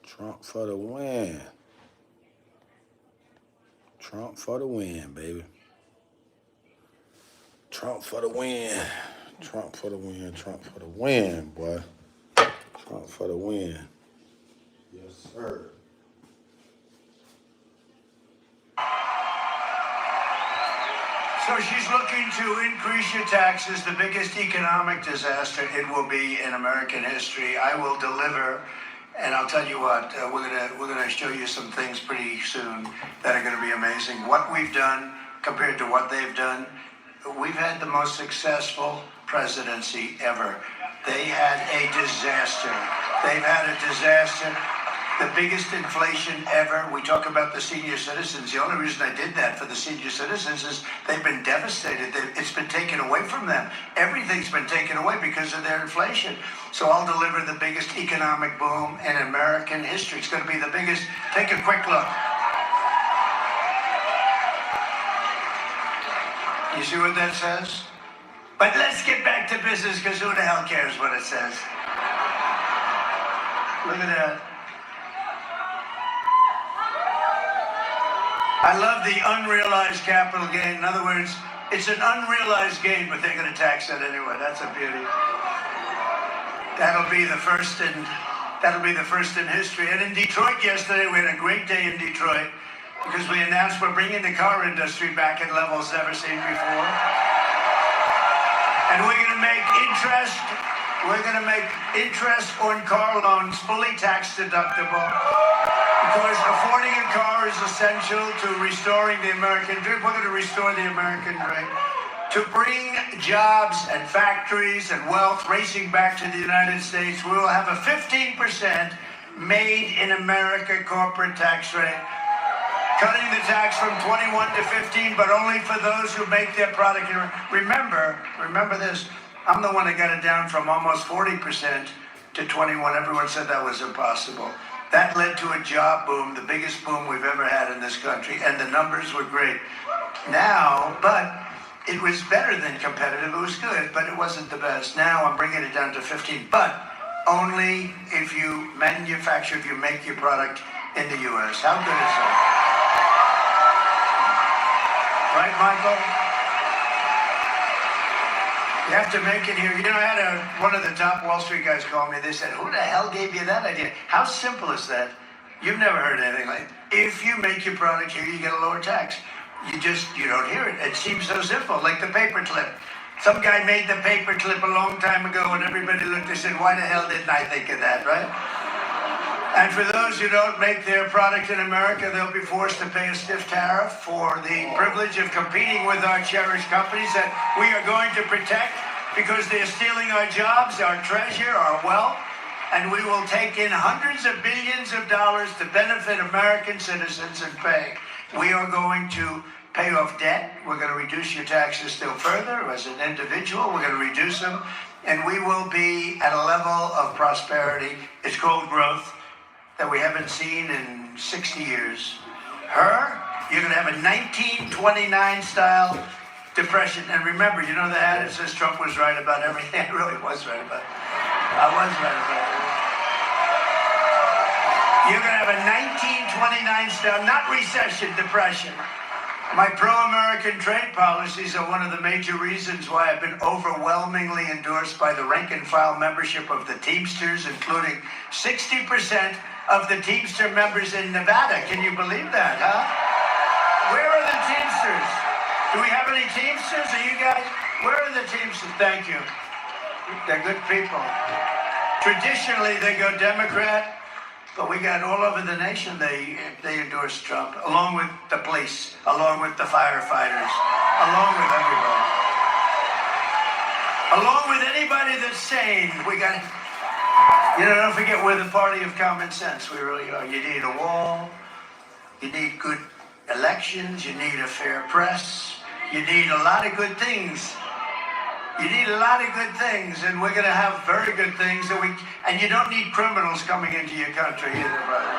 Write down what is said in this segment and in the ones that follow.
Trump for the win. Trump for the win, baby. Trump for the win. Trump for the win. Trump for the win, boy. Trump for the win. Yes, sir. So she's looking to increase your taxes, the biggest economic disaster it will be in American history. I will deliver, and I'll tell you what, we're gonna show you some things pretty soon that are gonna be amazing. What we've done compared to what they've done, we've had the most successful presidency ever. They had a disaster. They've had a disaster. The biggest inflation ever. We talk about the senior citizens. The only reason I did that for the senior citizens is they've been devastated. It's been taken away from them. Everything's been taken away because of their inflation. So I'll deliver the biggest economic boom in American history. It's going to be the biggest. Take a quick look. You see what that says? But let's get back to business, because who the hell cares what it says? Look at that. I love the unrealized capital gain. In other words, it's an unrealized gain, but they're going to tax it anyway. That's a beauty. That'll be the first in history. And in Detroit yesterday, we had a great day in Detroit because we announced we're bringing the car industry back at levels never seen before. And we're going to make interest on car loans fully tax deductible. Because affording a car is essential to restoring the American dream. We're going to restore the American dream. To bring jobs and factories and wealth racing back to the United States, we will have a 15% made in America corporate tax rate. Cutting the tax from 21 to 15, but only for those who make their product. Remember this, I'm the one that got it down from almost 40% to 21. Everyone said that was impossible. That led to a job boom, the biggest boom we've ever had in this country, and the numbers were great. Now, but it was better than competitive. It was good, but it wasn't the best. Now I'm bringing it down to 15, but only if you manufacture, if you make your product in the U.S. How good is that? Right, Michael? You have to make it here. You know, I had one of the top Wall Street guys call me. They said, who the hell gave you that idea? How simple is that? You've never heard anything like that. If you make your product here, you get a lower tax. You don't hear it. It seems so simple, like the paper clip. Some guy made the paper clip a long time ago, and everybody looked and said, why the hell didn't I think of that, right? And for those who don't make their product in America, they'll be forced to pay a stiff tariff for the privilege of competing with our cherished companies that we are going to protect because they're stealing our jobs, our treasure, our wealth, and we will take in hundreds of billions of dollars to benefit American citizens and pay. We are going to pay off debt. We're going to reduce your taxes still further. As an individual, we're going to reduce them, and we will be at a level of prosperity. It's called growth that we haven't seen in 60 years. You're going to have a 1929 style depression. And remember, you know the ad that says Trump was right about everything? I really was right about it. I was right about it. You're going to have a 1929 style, not recession, depression. My pro-American trade policies are one of the major reasons why I've been overwhelmingly endorsed by the rank-and-file membership of the Teamsters, including 60% of the Teamster members in Nevada. Can you believe that, huh? Where are the Teamsters? Do we have any Teamsters? Are you guys? Where are the Teamsters? Thank you. They're good people. Traditionally, they go Democrat, but we got all over the nation, they endorse Trump, along with the police, along with the firefighters, along with everybody. Along with anybody that's sane. We got, don't forget, we're the party of common sense. We really are. You need a wall. You need good elections. You need a fair press. You need a lot of good things. You need a lot of good things, and we're going to have very good things. And you don't need criminals coming into your country either, brother.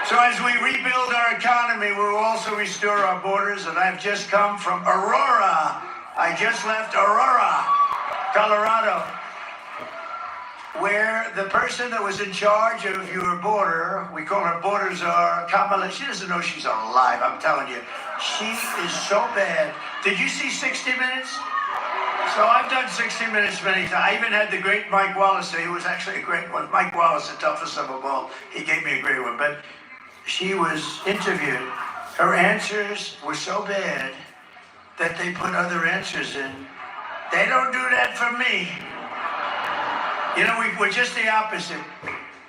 So as we rebuild our economy, we will also restore our borders. And I've just come from Aurora. I just left Aurora, Colorado. where the person that was in charge of your border, we call her border czar, Kamala, she doesn't know she's alive, I'm telling you. She is so bad. Did you see 60 Minutes? So I've done 60 Minutes many times. I even had the great Mike Wallace say, who was actually a great one. Mike Wallace, the toughest of them all. He gave me a great one. But she was interviewed. Her answers were so bad that they put other answers in. They don't do that for me. You know, we're just the opposite.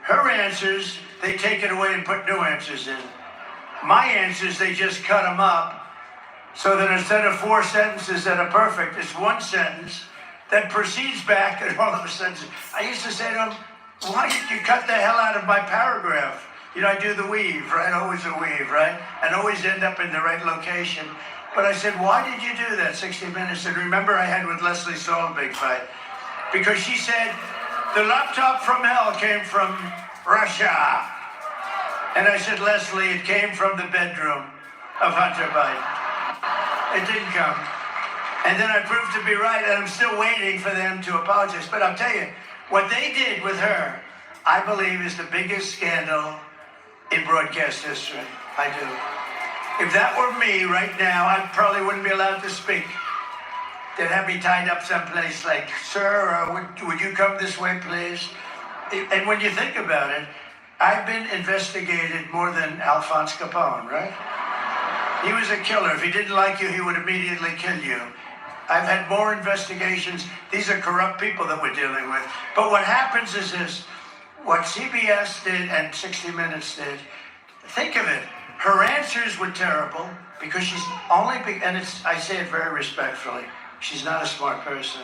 Her answers, they take it away and put new answers in. My answers, they just cut them up so that instead of 4 sentences that are perfect, it's 1 sentence that proceeds back and all of a sudden, I used to say to him, why did you cut the hell out of my paragraph? You know, I do the weave, right? Always a weave, right? And always end up in the right location. But I said, why did you do that, 60 Minutes? And remember I had with Leslie Stahl a big fight. Because she said, the laptop from hell came from Russia. And I said, Leslie, it came from the bedroom of Hunter Biden. It didn't come. And then I proved to be right, and I'm still waiting for them to apologize. But I'll tell you, what they did with her, I believe, is the biggest scandal in broadcast history. I do. If that were me right now, I probably wouldn't be allowed to speak. They'd have me tied up someplace like, sir, would you come this way, please? And when you think about it, I've been investigated more than Alphonse Capone, right? He was a killer. If he didn't like you, he would immediately kill you. I've had more investigations. These are corrupt people that we're dealing with. But what happens is this, what CBS did and 60 Minutes did, think of it. Her answers were terrible because she's only, and I say it very respectfully, she's not a smart person.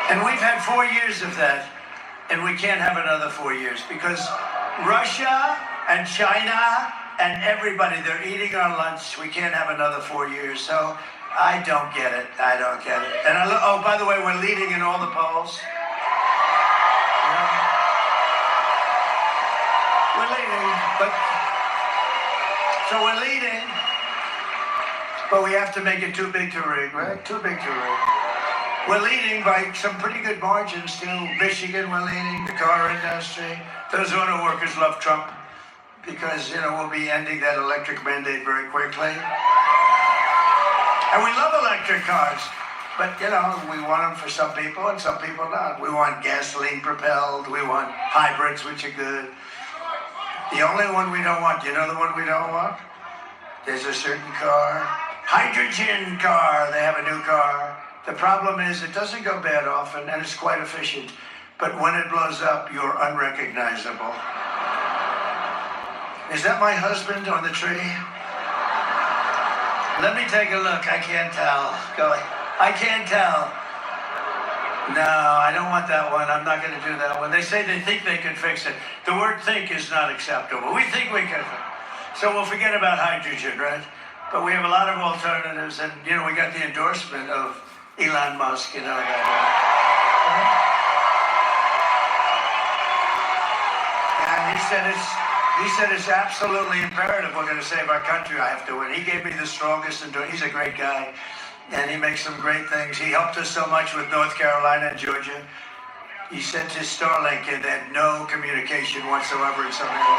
And we've had 4 years of that, and we can't have another 4 years because Russia and China and everybody, they're eating our lunch. We can't have another 4 years. So I don't get it. I don't get it. And oh, by the way, we're leading in all the polls. We're leading, so we're leading, but we have to make it too big to rig, right? Too big to rig. We're leading by some pretty good margins too. Michigan, we're leading, the car industry. Those auto workers love Trump because, you know, we'll be ending that electric mandate very quickly. And we love electric cars, but, you know, we want them for some people and some people not. We want gasoline propelled, we want hybrids, which are good. The only one we don't want, you know the one we don't want? There's a certain car, hydrogen car, they have a new car. The problem is it doesn't go bad often and it's quite efficient, but when it blows up, you're unrecognizable. Is that my husband on the tree? Let me take a look, I can't tell. I can't tell. No, I don't want that one. I'm not going to do that one. They say they think they can fix it. The word think is not acceptable. We think we can. So we'll forget about hydrogen, right? But we have a lot of alternatives. And, you know, we got the endorsement of Elon Musk, you know that. And he said it's absolutely imperative we're going to save our country. I have to win. He gave me the strongest endorsement. He's a great guy. And he makes some great things. He helped us so much with North Carolina and Georgia. He sent his Starlink and they had no communication whatsoever in some area.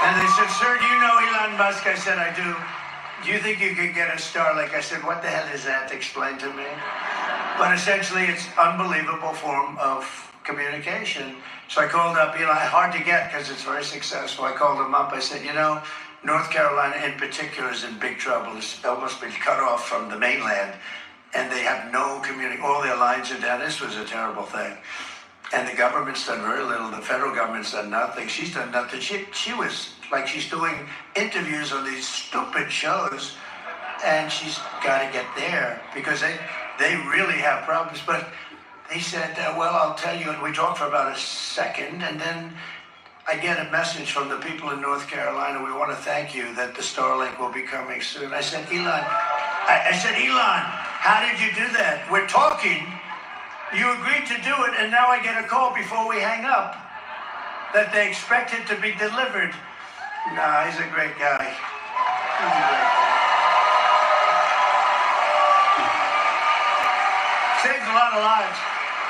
And they said, sir, do you know Elon Musk? I said, I do. Do you think you could get a Starlink? I said, what the hell is that? Explain to me. But essentially, it's an unbelievable form of communication. So I called up Eli, hard to get because it's very successful. I called him up. I said, you know, North Carolina in particular is in big trouble. It's almost been cut off from the mainland, and they have no communication. All their lines are down. This was a terrible thing. And the government's done very little. The federal government's done nothing. She's done nothing. She was like she's doing interviews on these stupid shows, and she's got to get there because they really have problems. But they said, well, I'll tell you, and we talked for about a second, and then I get a message from the people in North Carolina. We want to thank you that the Starlink will be coming soon. I said, Elon, how did you do that? We're talking. You agreed to do it, and now I get a call before we hang up that they expect it to be delivered. Nah, he's a great guy. He's a great guy. Saves a lot of lives.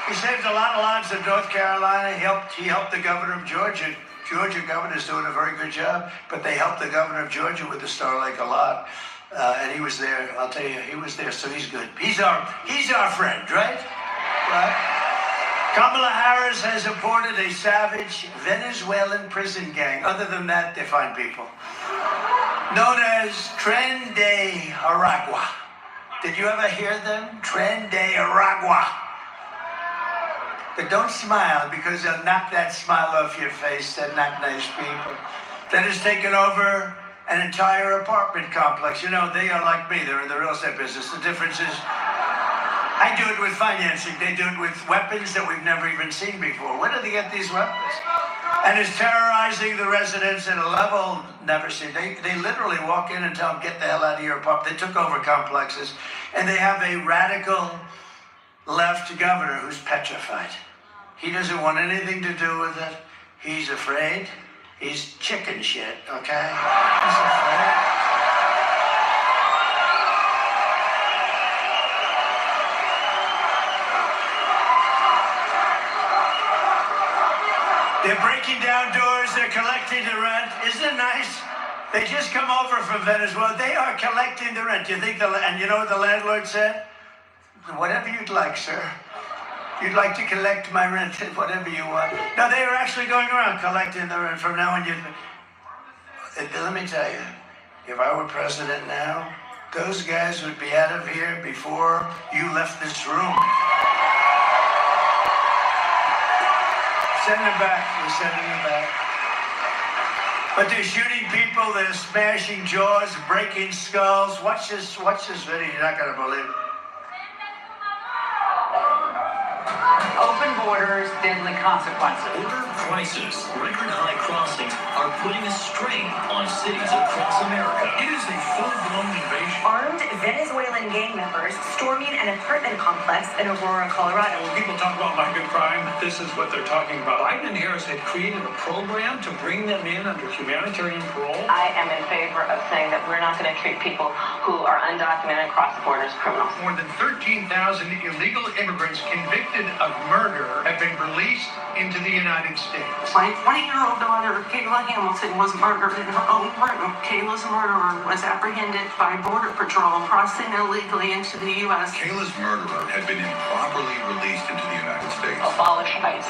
He saved a lot of lives in North Carolina. He helped the governor of Georgia. Georgia governor's doing a very good job, but they helped the governor of Georgia with the Star Lake a lot. And he was there. I'll tell you, he was there, so he's good. He's our friend, right? Right? Kamala Harris has appointed a savage Venezuelan prison gang. Other than that, they're fine people. Known as Tren de Aragua. Did you ever hear them? Tren de Aragua. But don't smile, because they'll knock that smile off your face. They're not nice people. That has taken over an entire apartment complex. You know, they are like me. They're in the real estate business. The difference is I do it with financing. They do it with weapons that we've never even seen before. Where do they get these weapons? And it's terrorizing the residents at a level never seen. They literally walk in and tell them, get the hell out of your apartment. They took over complexes. And they have a radical left governor who's petrified. He doesn't want anything to do with it. He's afraid. He's chicken shit, okay? He's afraid. They're breaking down doors. They're collecting the rent. Isn't it nice? They just come over from Venezuela. They are collecting the rent. You think and you know what the landlord said? Whatever you'd like, sir. You'd like to collect my rent, whatever you want. No, they are actually going around collecting the rent from now on. Let me tell you, if I were president now, those guys would be out of here before you left this room. Send them back. We're sending them back. But they're shooting people. They're smashing jaws, breaking skulls. Watch this video. You're not going to believe it. Open borders, deadly consequences. Border crisis, record high crossings are putting a strain on cities across America. It is a full-blown invasion. Armed Venezuelan gang members storming an apartment complex in Aurora, Colorado. When people talk about migrant crime, this is what they're talking about. Biden and Harris had created a program to bring them in under humanitarian parole. I am in favor of saying that we're not going to treat people who are undocumented across the border as criminals. More than 13,000 illegal immigrants convicted of murder have been released into the United States. My 20-year-old daughter, Kayla Hamilton, was murdered in her own room. Kayla's murderer was apprehended by Border Patrol crossing illegally into the U.S. Kayla's murderer had been improperly released into the United States. Abolish ICE.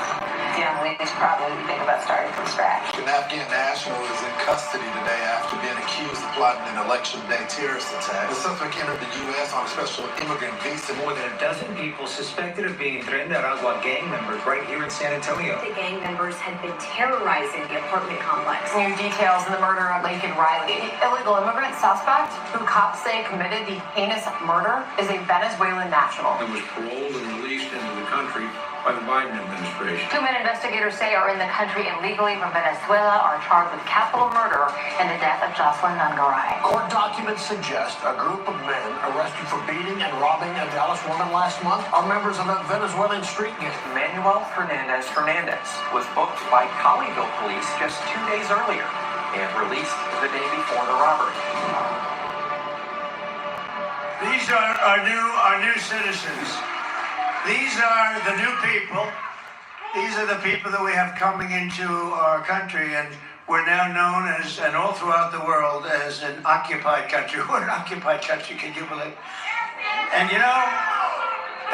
Yeah, we need to probably think about starting from scratch. An Afghan national is in custody today after being accused of plotting an election day terrorist attack. The suspect entered the U.S. on a special immigrant visa. More than a dozen people suspected of being Tren de Aragua gang members right here in San Antonio. The gang members had been terrorizing the apartment complex. New details in the murder of Laken Riley. The illegal immigrant suspect, who cops say committed the heinous murder, is a Venezuelan national. And was paroled and released into the country by the Biden administration. 2 men investigators say are in the country illegally from Venezuela are charged with capital murder in the death of Jocelyn Nungaray. Court documents suggest a group of men arrested for beating and robbing a Dallas woman last month are members of a Venezuelan street gang. Manuel Fernandez was booked by Colleyville police just 2 days earlier and released the day before the robbery. These are our new citizens. These are the new people. These are the people that we have coming into our country, and we're now known as, and all throughout the world, as an occupied country. We're an occupied country, can you believe it? And you know,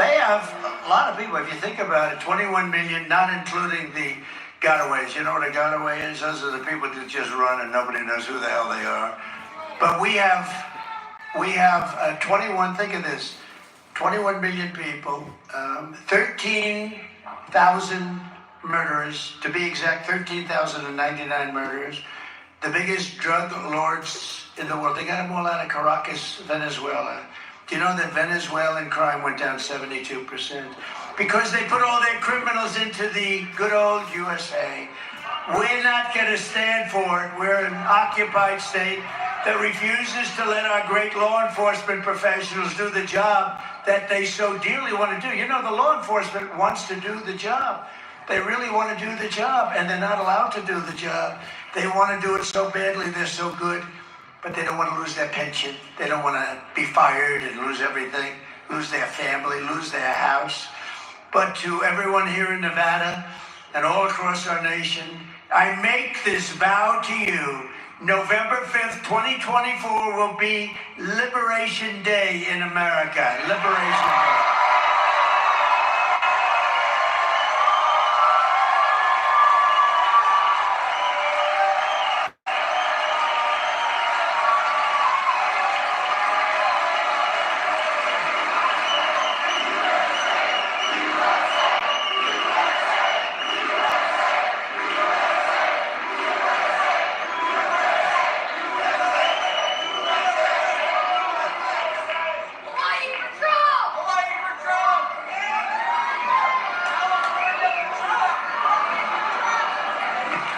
they have a lot of people, if you think about it, 21 million, not including the gotaways. You know what a gotaway is? Those are the people that just run and nobody knows who the hell they are. But we have 21, think of this, 21 million people, 13,000 murderers, to be exact, 13,099 murderers, the biggest drug lords in the world. They got them all out of Caracas, Venezuela. Do you know that Venezuelan crime went down 72%? Because they put all their criminals into the good old USA. We're not going to stand for it. We're an occupied state that refuses to let our great law enforcement professionals do the job that they so dearly want to do. You know, the law enforcement wants to do the job. They really want to do the job, and they're not allowed to do the job. They want to do it so badly, they're so good, but they don't want to lose their pension. They don't want to be fired and lose everything, lose their family, lose their house. but to everyone here in Nevada and all across our nation, I make this vow to you. November 5th, 2024 will be Liberation Day in America. Liberation Day.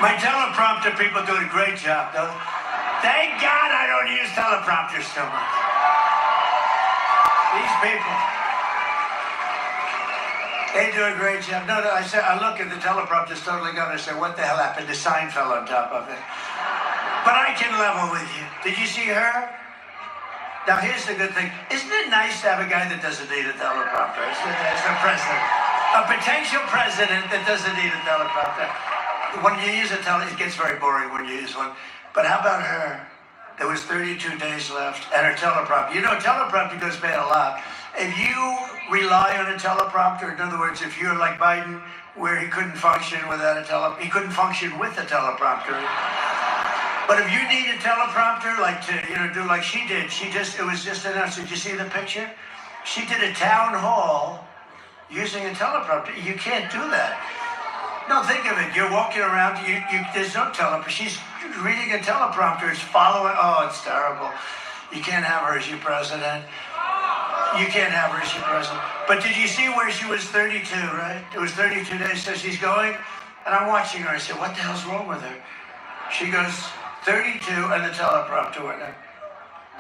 My teleprompter people do a great job, though. Thank God I don't use teleprompters so much. These people, they do a great job. No, I said, I look at the teleprompter's totally gone. I said, what the hell happened? The sign fell on top of it. But I can level with you. Did you see her? Now, here's the good thing. Isn't it nice to have a guy that doesn't need a teleprompter? As the president. A potential president that doesn't need a teleprompter. When you use it gets very boring when you use one. But how about her? There was 32 days left, and her teleprompter. You know, teleprompter goes bad a lot. If you rely on a teleprompter, in other words, if you're like Biden, where he couldn't function without a he couldn't function with a teleprompter. But if you need a teleprompter, like to do like she did, it was just announced. Did you see the picture? She did a town hall using a teleprompter. You can't do that. No, think of it. You're walking around. There's no teleprompter. She's reading a teleprompter. It's following. Oh, it's terrible. You can't have her as your president. You can't have her as your president. But did you see where she was 32, right? It was 32 days. So she's going, and I'm watching her. I said, what the hell's wrong with her? She goes, 32, and the teleprompter went up.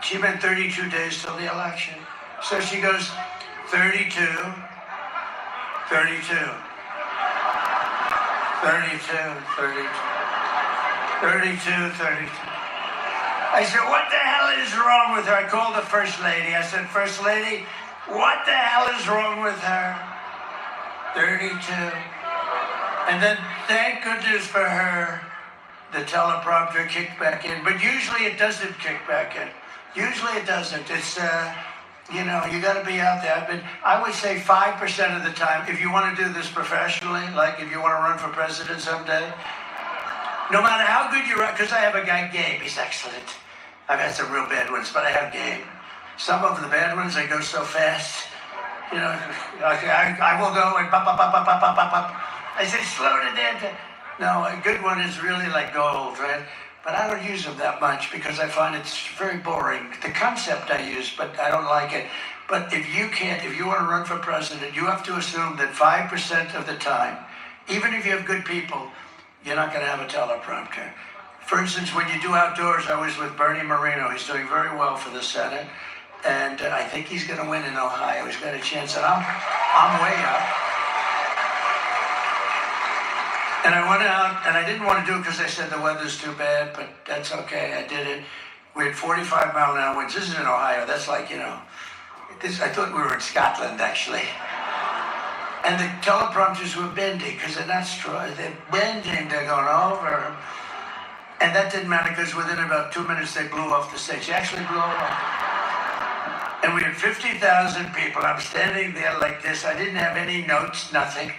She meant 32 days till the election. So she goes, 32, 32. 32, 32, 32, 32. I said, what the hell is wrong with her? I called the First Lady. I said, First Lady, what the hell is wrong with her? 32. And then, thank goodness for her, the teleprompter kicked back in. But usually it doesn't kick back in. Usually it doesn't. It's, you got to be out there. I would say 5% of the time, if you want to do this professionally, like if you want to run for president someday, no matter how good you run, because I have a guy, Gabe, he's excellent. I've had some real bad ones, but I have Gabe. Some of the bad ones, they go so fast. I will go and pop, pop, pop, pop, pop, pop, pop, pop. I say, slow it down. No, a good one is really like gold, right? But I don't use them that much because I find it's very boring. The concept I use, but I don't like it. But if you want to run for president, you have to assume that 5% of the time, even if you have good people, you're not going to have a teleprompter. For instance, when you do outdoors, I was with Bernie Moreno. He's doing very well for the Senate. And I think he's going to win in Ohio. He's got a chance. And I'm way up. And I went out, and I didn't want to do it because they said the weather's too bad, but that's okay. I did it. We had 45-mile-an-hour winds. This is in Ohio. That's like, I thought we were in Scotland, actually. And the teleprompters were bending because they're not strong. They're bending. They're going over. And that didn't matter because within about 2 minutes, they blew off the stage. They actually blew off. And we had 50,000 people. I'm standing there like this. I didn't have any notes, nothing.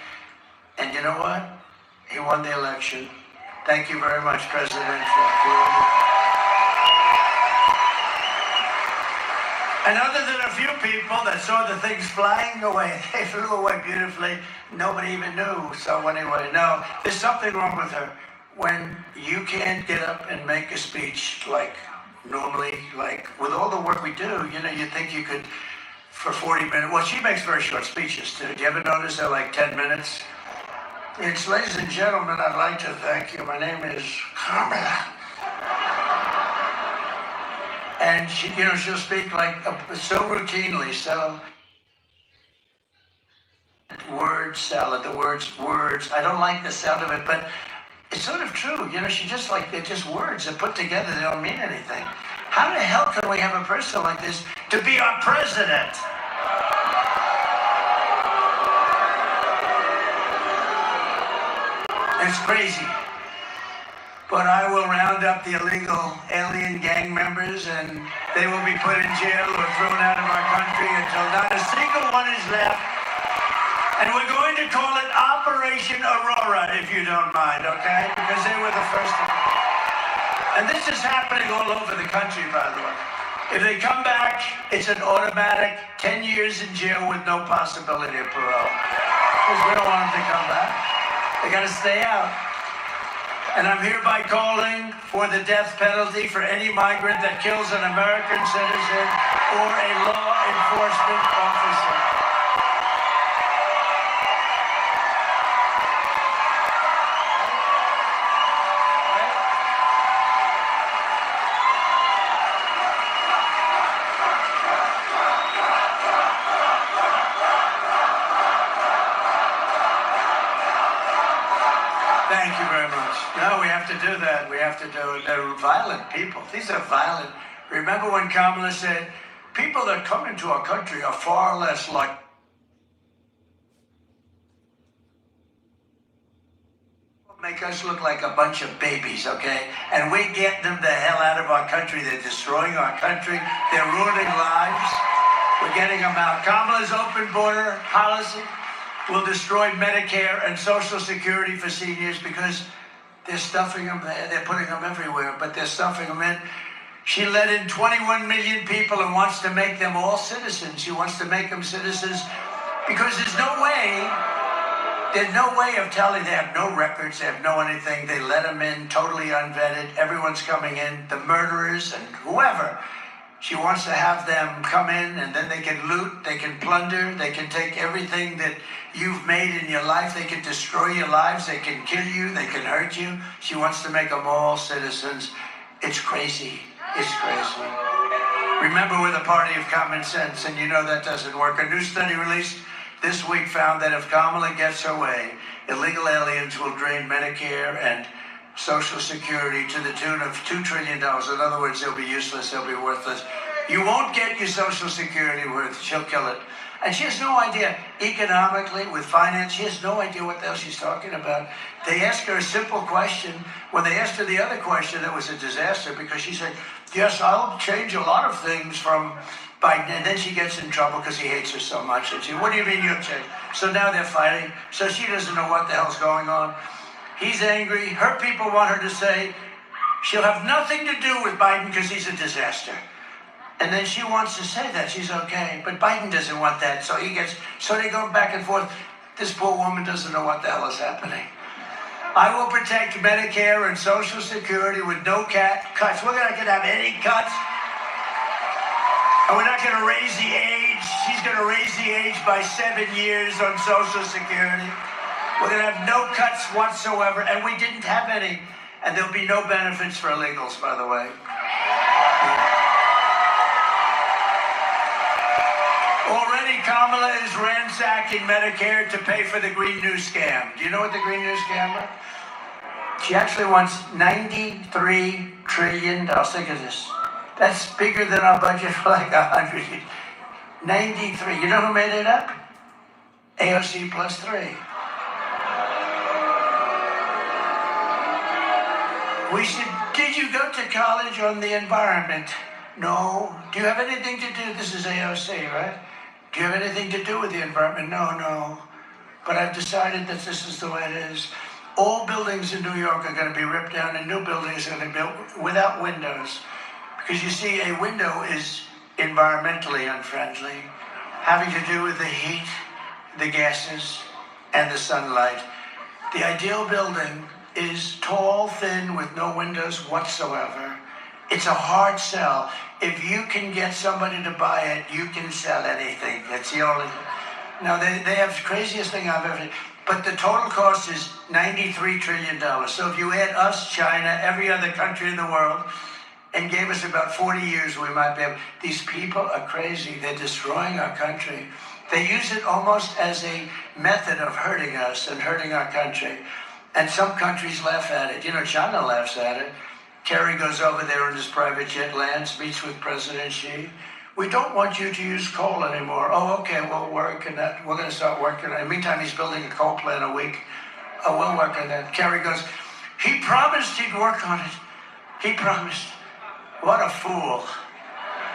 And you know what? He won the election. Thank you very much, President. And other than a few people that saw the things flying away, they flew away beautifully. Nobody even knew. So anyway, no, there's something wrong with her. When you can't get up and make a speech like normally, like with all the work we do, you think you could for 40 minutes. Well, she makes very short speeches too. Do you ever notice they're like 10 minutes? It's, ladies and gentlemen, I'd like to thank you. My name is Kamala. And she'll speak like so routinely, so word salad, the words. I don't like the sound of it, but it's sort of true. She just they're just words that put together, they don't mean anything. How the hell can we have a person like this to be our president? It's crazy. But I will round up the illegal alien gang members and they will be put in jail or thrown out of our country until not a single one is left. And we're going to call it Operation Aurora, if you don't mind, okay? Because they were the first to. And this is happening all over the country, by the way. If they come back, it's an automatic 10 years in jail with no possibility of parole. Because we don't want them to come back. They got to stay out. And I'm hereby calling for the death penalty for any migrant that kills an American citizen or a law enforcement officer. Thank you very much. No, we have to do that. We have to do it. They're violent people. These are violent. Remember when Kamala said, people that come into our country are far less like make us look like a bunch of babies, okay? And we get them the hell out of our country. They're destroying our country. They're ruining lives. We're getting them out. Kamala's open border policy will destroy Medicare and Social Security for seniors because they're stuffing them there. They're putting them everywhere, but they're stuffing them in. She let in 21 million people and wants to make them all citizens. She wants to make them citizens because there's no way of telling. They have no records. They have no anything. They let them in totally unvetted. Everyone's coming in, the murderers and whoever. She wants to have them come in and then they can loot, they can plunder, they can take everything that you've made in your life. They can destroy your lives, they can kill you, they can hurt you. She wants to make them all citizens. It's crazy. It's crazy. Remember, we're the party of common sense, and you know that doesn't work. A new study released this week found that if Kamala gets her way, illegal aliens will drain Medicare and Social Security to the tune of $2 trillion. In other words, they'll be useless, they'll be worthless. You won't get your Social Security worth, she'll kill it. And she has no idea, economically, with finance, she has no idea what the hell she's talking about. They asked her a simple question. When they asked her the other question, that was a disaster because she said, yes, I'll change a lot of things from Biden. And then she gets in trouble because he hates her so much. And she, what do you mean you'll change? So now they're fighting. So she doesn't know what the hell's going on. He's angry. Her people want her to say she'll have nothing to do with Biden because he's a disaster. And then she wants to say that she's okay, but Biden doesn't want that. So they go back and forth. This poor woman doesn't know what the hell is happening. I will protect Medicare and Social Security with no cuts. We're not going to have any cuts. And we're not going to raise the age. She's going to raise the age by 7 years on Social Security. We're going to have no cuts whatsoever, and we didn't have any. And there'll be no benefits for illegals, by the way. Already, Kamala is ransacking Medicare to pay for the Green New Scam. Do you know what the Green New Scam is? She actually wants $93 trillion. Think of this. That's bigger than our budget for like 100 years. 93. You know who made it up? AOC plus 3. We said, did you go to college on the environment? No. Do you have anything to do? This is AOC, right? Do you have anything to do with the environment? No. But I've decided that this is the way it is. All buildings in New York are going to be ripped down and new buildings are going to be built without windows. Because you see, a window is environmentally unfriendly, having to do with the heat, the gases, and the sunlight. The ideal building is tall, thin, with no windows whatsoever. It's a hard sell. If you can get somebody to buy it, you can sell anything. That's the only. Now, they have the craziest thing I've ever. But the total cost is $93 trillion. So if you add us, China, every other country in the world, and gave us about 40 years, we might be able. These people are crazy. They're destroying our country. They use it almost as a method of hurting us and hurting our country. And some countries laugh at it. You know, China laughs at it. Kerry goes over there in his private jet, lands, meets with President Xi. We don't want you to use coal anymore. Oh, okay, we'll work on that. We're going to start working on it. In the meantime, he's building a coal plant a week Oh, we'll work on that. Kerry goes, he promised he'd work on it. He promised. What a fool.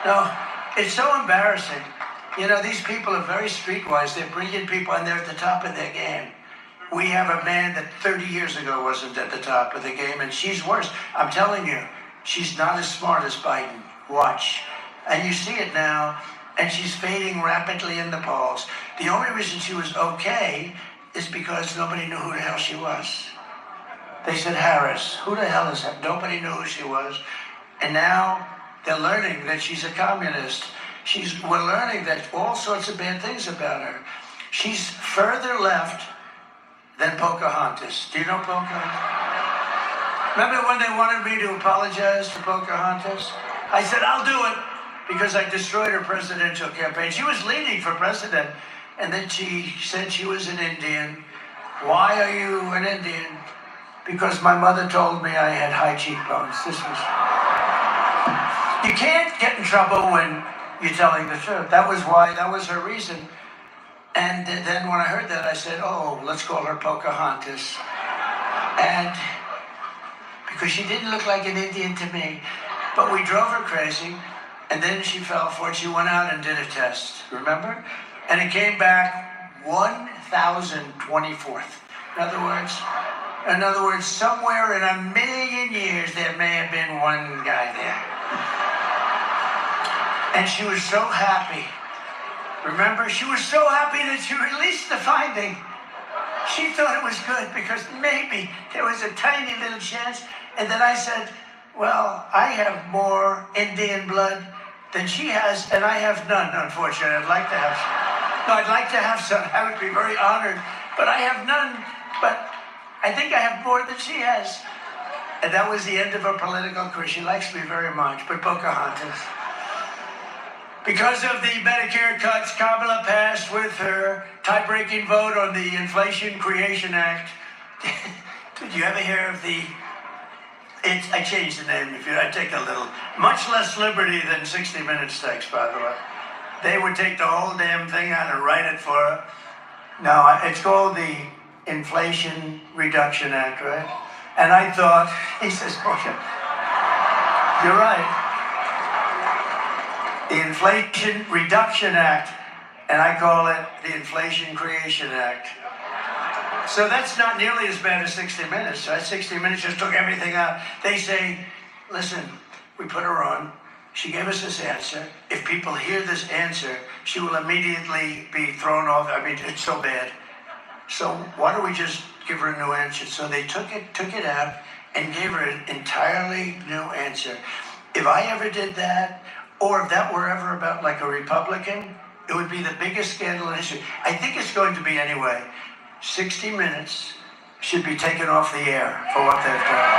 No, it's so embarrassing. You know, these people are very streetwise. They're brilliant people, and they're at the top of their game. We have a man that 30 years ago wasn't at the top of the game, and she's worse. I'm telling you, she's not as smart as Biden. Watch. And you see it now, and she's fading rapidly in the polls. The only reason she was okay is because nobody knew who the hell she was. They said Harris. Who the hell is that? Nobody knew who she was. And now they're learning that she's a communist. We're learning that all sorts of bad things about her. She's further left than Pocahontas. Do you know Pocahontas? Remember when they wanted me to apologize to Pocahontas? I said, I'll do it, because I destroyed her presidential campaign. She was leading for president, and then she said she was an Indian. Why are you an Indian? Because my mother told me I had high cheekbones. You can't get in trouble when you're telling the truth. That was her reason. And then when I heard that, I said, oh, let's call her Pocahontas. And because she didn't look like an Indian to me. But we drove her crazy, and then she fell for it. She went out and did a test, remember? And it came back 1,024th. In other words, somewhere in a million years, there may have been one guy there. And she was so happy. Remember, she was so happy that she released the finding. She thought it was good because maybe there was a tiny little chance. And then I said, well, I have more Indian blood than she has, and I have none, unfortunately. I'd like to have some. No, I'd like to have some. I would be very honored. But I have none. But I think I have more than she has. And that was the end of her political career. She likes me very much, but Pocahontas. Because of the Medicare cuts, Kamala passed with her tie-breaking vote on the Inflation Creation Act. Did you ever hear of I changed the name. I take a little, much less liberty than 60 Minutes takes, by the way. They would take the whole damn thing out and write it for her. No, it's called the Inflation Reduction Act, right? And I thought, he says, okay, you're right. The Inflation Reduction Act, and I call it the Inflation Creation Act. So that's not nearly as bad as 60 Minutes. Right? 60 Minutes just took everything out. They say, listen, we put her on. She gave us this answer. If people hear this answer, she will immediately be thrown off. I mean, it's so bad. So why don't we just give her a new answer? So they took it out and gave her an entirely new answer. If I ever did that, or if that were ever about like a Republican, it would be the biggest scandal in history. I think it's going to be anyway. 60 Minutes should be taken off the air for what they've done.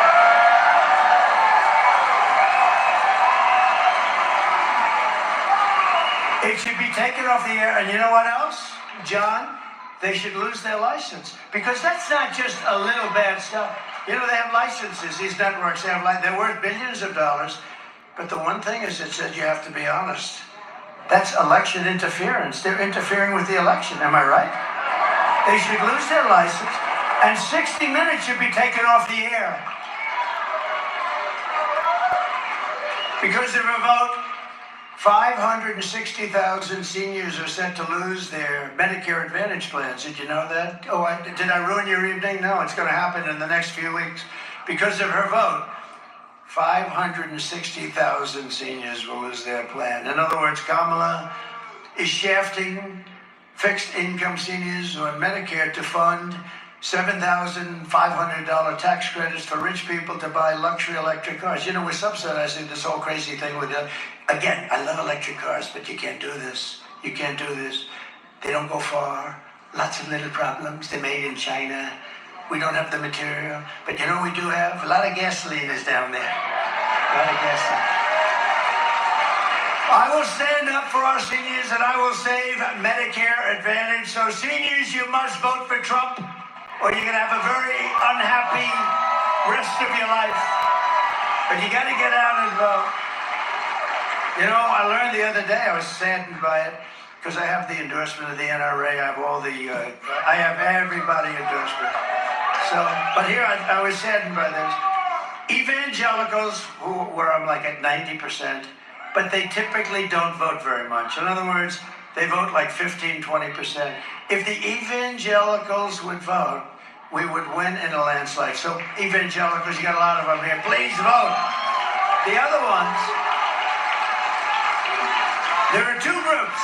It should be taken off the air, and you know what else, John? They should lose their license, because that's not just a little bad stuff. You know, they have licenses, these networks, they're worth billions of dollars, but the one thing is it said you have to be honest. That's election interference. They're interfering with the election, am I right? They should lose their license, and 60 Minutes should be taken off the air. Because of a vote, 560,000 seniors are set to lose their Medicare Advantage plans. Did you know that? Oh, did I ruin your evening? No, it's going to happen in the next few weeks. Because of her vote, 560,000 seniors will lose their plan. In other words, Kamala is shafting fixed income seniors on Medicare to fund $7,500 tax credits for rich people to buy luxury electric cars. You know, we're subsidizing this whole crazy thing with again, I love electric cars, but you can't do this. You can't do this. They don't go far. Lots of little problems. They're made in China. We don't have the material. But you know what we do have? A lot of gasoline is down there. A lot of gasoline. I will stand up for our seniors, and I will save Medicare Advantage. So seniors, you must vote for Trump, or you're going to have a very unhappy rest of your life. But you got to get out and vote. You know, I learned the other day, I was saddened by it, because I have the endorsement of the NRA. I have I have everybody endorsement. So, but here I was saddened by this. Evangelicals, where I'm like at 90%, but they typically don't vote very much. In other words, they vote like 15, 20%. If the evangelicals would vote, we would win in a landslide. So evangelicals, you got a lot of them here. Please vote. The other ones, there are two groups,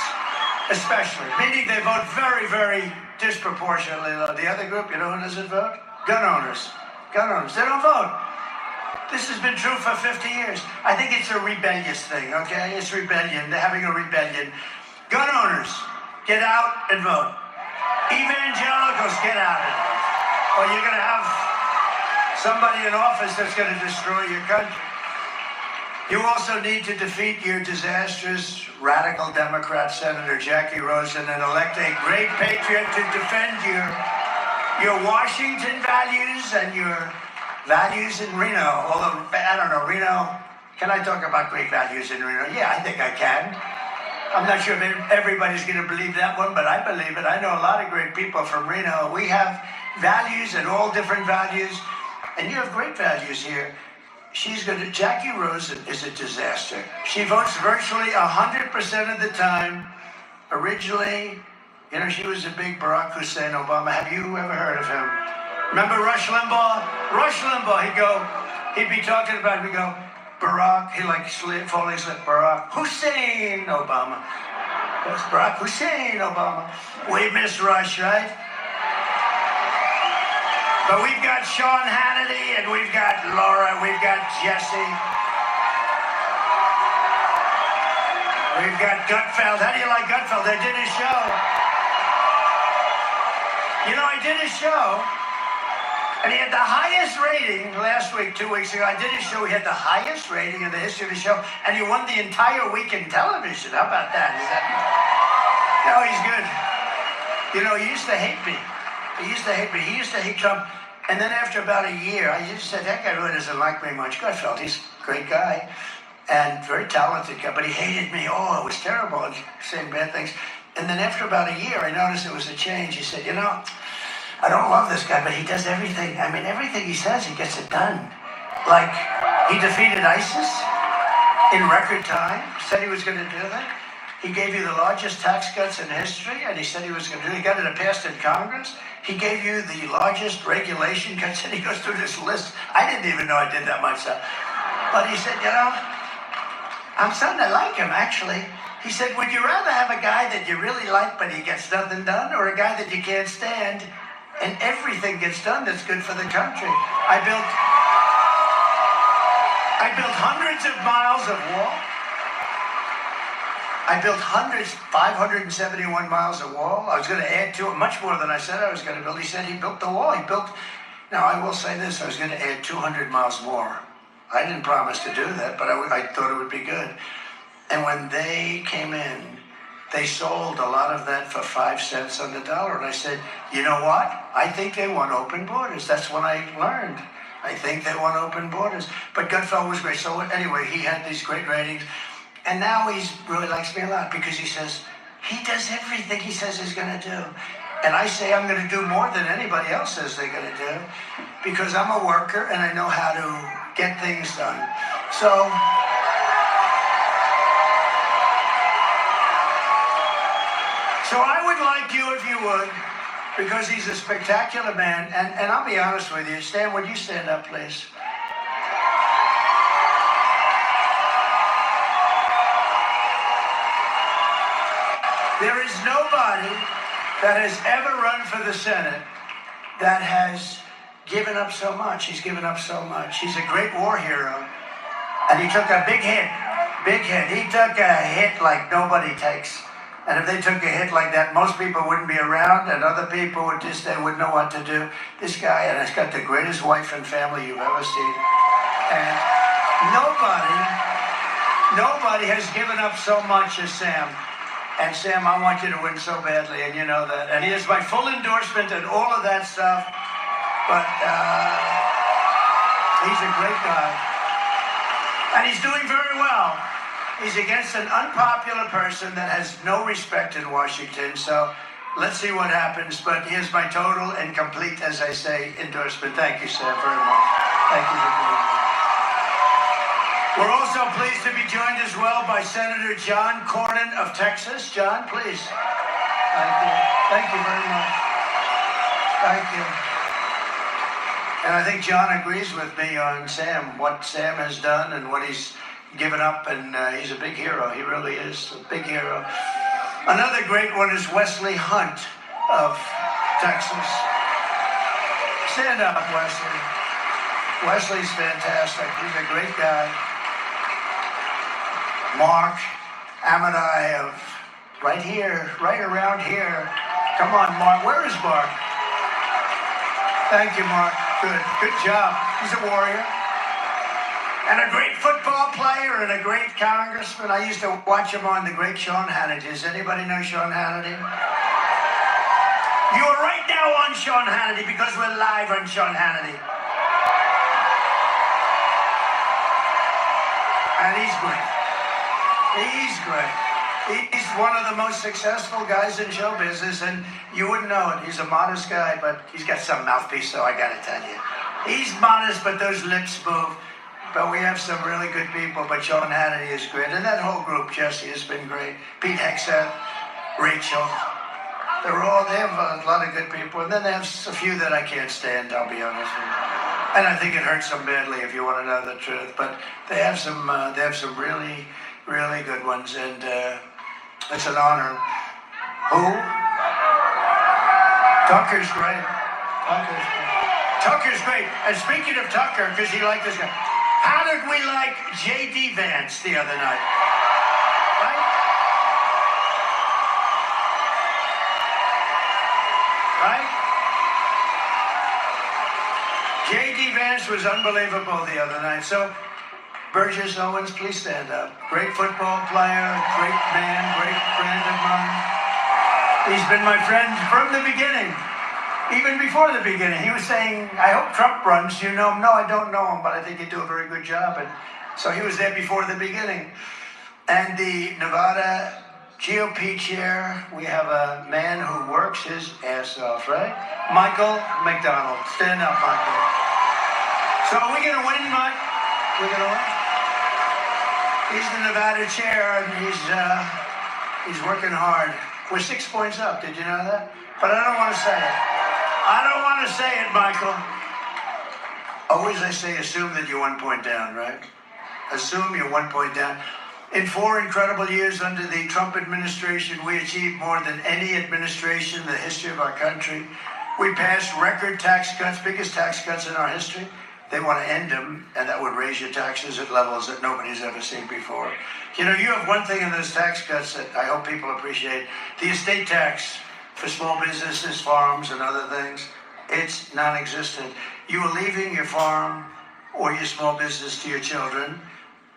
especially, meaning they vote very, very disproportionately low. The other group, you know who doesn't vote? Gun owners. Gun owners. They don't vote. This has been true for 50 years. I think it's a rebellious thing, okay? It's rebellion. They're having a rebellion. Gun owners, get out and vote. Evangelicals, get out and vote. Or you're going to have somebody in office that's going to destroy your country. You also need to defeat your disastrous radical Democrat Senator Jackie Rosen and elect a great patriot to defend your Washington values and your values in Reno. Although, I don't know, Reno, can I talk about great values in Reno? Yeah, I think I can. I'm not sure if everybody's going to believe that one, but I believe it. I know a lot of great people from Reno. We have values and all different values, and you have great values here. Jackie Rosen is a disaster. She votes virtually 100% of the time. Originally, you know, she was a big Barack Hussein Obama. Have you ever heard of him? Remember Rush Limbaugh? Rush Limbaugh, he'd be talking about, we'd go, Barack, he like falling asleep, Barack Hussein Obama. That's Barack Hussein Obama. We miss Rush, right? But we've got Sean Hannity, and we've got Laura, we've got Jesse. We've got Gutfeld. How do you like Gutfeld? I did his show. You know, I did his show, and he had the highest rating last week, 2 weeks ago. I did his show. He had the highest rating in the history of the show, and he won the entire week in television. How about that? No, he's good. You know, he used to hate me. He used to hate me. He used to hate Trump. And then after about a year, I just said, that guy really doesn't like me much. Gutfeld, he's a great guy and very talented guy, but he hated me. Oh, it was terrible, and saying bad things. And then after about a year, I noticed it was a change. He said, you know, I don't love this guy, but he does everything. I mean, everything he says, he gets it done. Like, he defeated ISIS in record time, said he was going to do that. He gave you the largest tax cuts in history, and he said he was going to do it. He got it passed in Congress. He gave you the largest regulation cuts, and he goes through this list. I didn't even know I did that myself. But he said, you know, I'm starting to like him, actually. He said, would you rather have a guy that you really like, but he gets nothing done, or a guy that you can't stand, and everything gets done that's good for the country? I built hundreds of miles of wall. I built 571 miles of wall. I was going to add to it much more than I said I was going to build. He said he built the wall. Now I will say this, I was going to add 200 miles more. I didn't promise to do that, but I thought it would be good. And when they came in, they sold a lot of that for 5 cents on the dollar. And I said, you know what? I think they want open borders. That's when I learned. I think they want open borders. But Gutfeld was great. So anyway, he had these great ratings. And now he really likes me a lot because he says, he does everything he says he's going to do. And I say I'm going to do more than anybody else says they're going to do because I'm a worker and I know how to get things done. So I would like you, if you would, because he's a spectacular man. And I'll be honest with you. Stan, would you stand up, please? There is nobody that has ever run for the Senate that has given up so much. He's given up so much. He's a great war hero. And he took a big hit. Big hit. He took a hit like nobody takes. And if they took a hit like that, most people wouldn't be around, and other people would just, they wouldn't know what to do. This guy, and he's got the greatest wife and family you've ever seen. And nobody has given up so much as Sam. And Sam, I want you to win so badly, and you know that. And he has my full endorsement and all of that stuff. But he's a great guy. And he's doing very well. He's against an unpopular person that has no respect in Washington. So let's see what happens. But here's my total and complete, as I say, endorsement. Thank you, Sam, very much. Thank you for being here. We're also pleased to be joined as well by Senator John Cornyn of Texas. John, please. Thank you. Thank you very much. Thank you. And I think John agrees with me on Sam, what Sam has done and what he's given up, and he's a big hero. He really is a big hero. Another great one is Wesley Hunt of Texas. Stand up, Wesley. Wesley's fantastic. He's a great guy. Mark Amadai of right here, right around here. Come on, Mark. Where is Mark? Thank you, Mark. Good job. He's a warrior. And a great football player and a great congressman. I used to watch him on the great Sean Hannity. Does anybody know Sean Hannity? You are right now on Sean Hannity because we're live on Sean Hannity. And he's great. He's great. He's one of the most successful guys in show business, and you wouldn't know it. He's a modest guy, but he's got some mouthpiece, so I gotta tell you. He's modest, but those lips move. But we have some really good people, but Sean Hannity is great. And that whole group, Jesse, has been great. Pete Hegseth, Rachel. They have a lot of good people. And then they have a few that I can't stand, I'll be honest with you. And I think it hurts them badly if you want to know the truth. But they have some really, really good ones. And it's an honor. Who? Tucker's great. Tucker's great. And speaking of Tucker, because he liked this guy, how did we like J.D. Vance the other night? Right? Right? J.D. Vance was unbelievable the other night. So, Burgess Owens, please stand up. Great football player, great man, great friend of mine. He's been my friend from the beginning. Even before the beginning, he was saying, I hope Trump runs. You know him? No, I don't know him, but I think he'd do a very good job. And so he was there before the beginning. And the Nevada GOP chair, we have a man who works his ass off, right? Michael McDonald. Stand up, Michael. So are we going to win, Mike? We're going to win? He's the Nevada chair, and he's working hard. We're 6 points up. Did you know that? But I don't want to say it. I don't want to say it, Michael. Always I say, assume that you're 1 point down, right? Assume you're 1 point down. In 4 incredible years under the Trump administration, we achieved more than any administration in the history of our country. We passed record tax cuts, biggest tax cuts in our history. They want to end them, and that would raise your taxes at levels that nobody's ever seen before. You know, you have one thing in those tax cuts that I hope people appreciate. The estate tax for small businesses, farms, and other things, it's non-existent. You are leaving your farm or your small business to your children,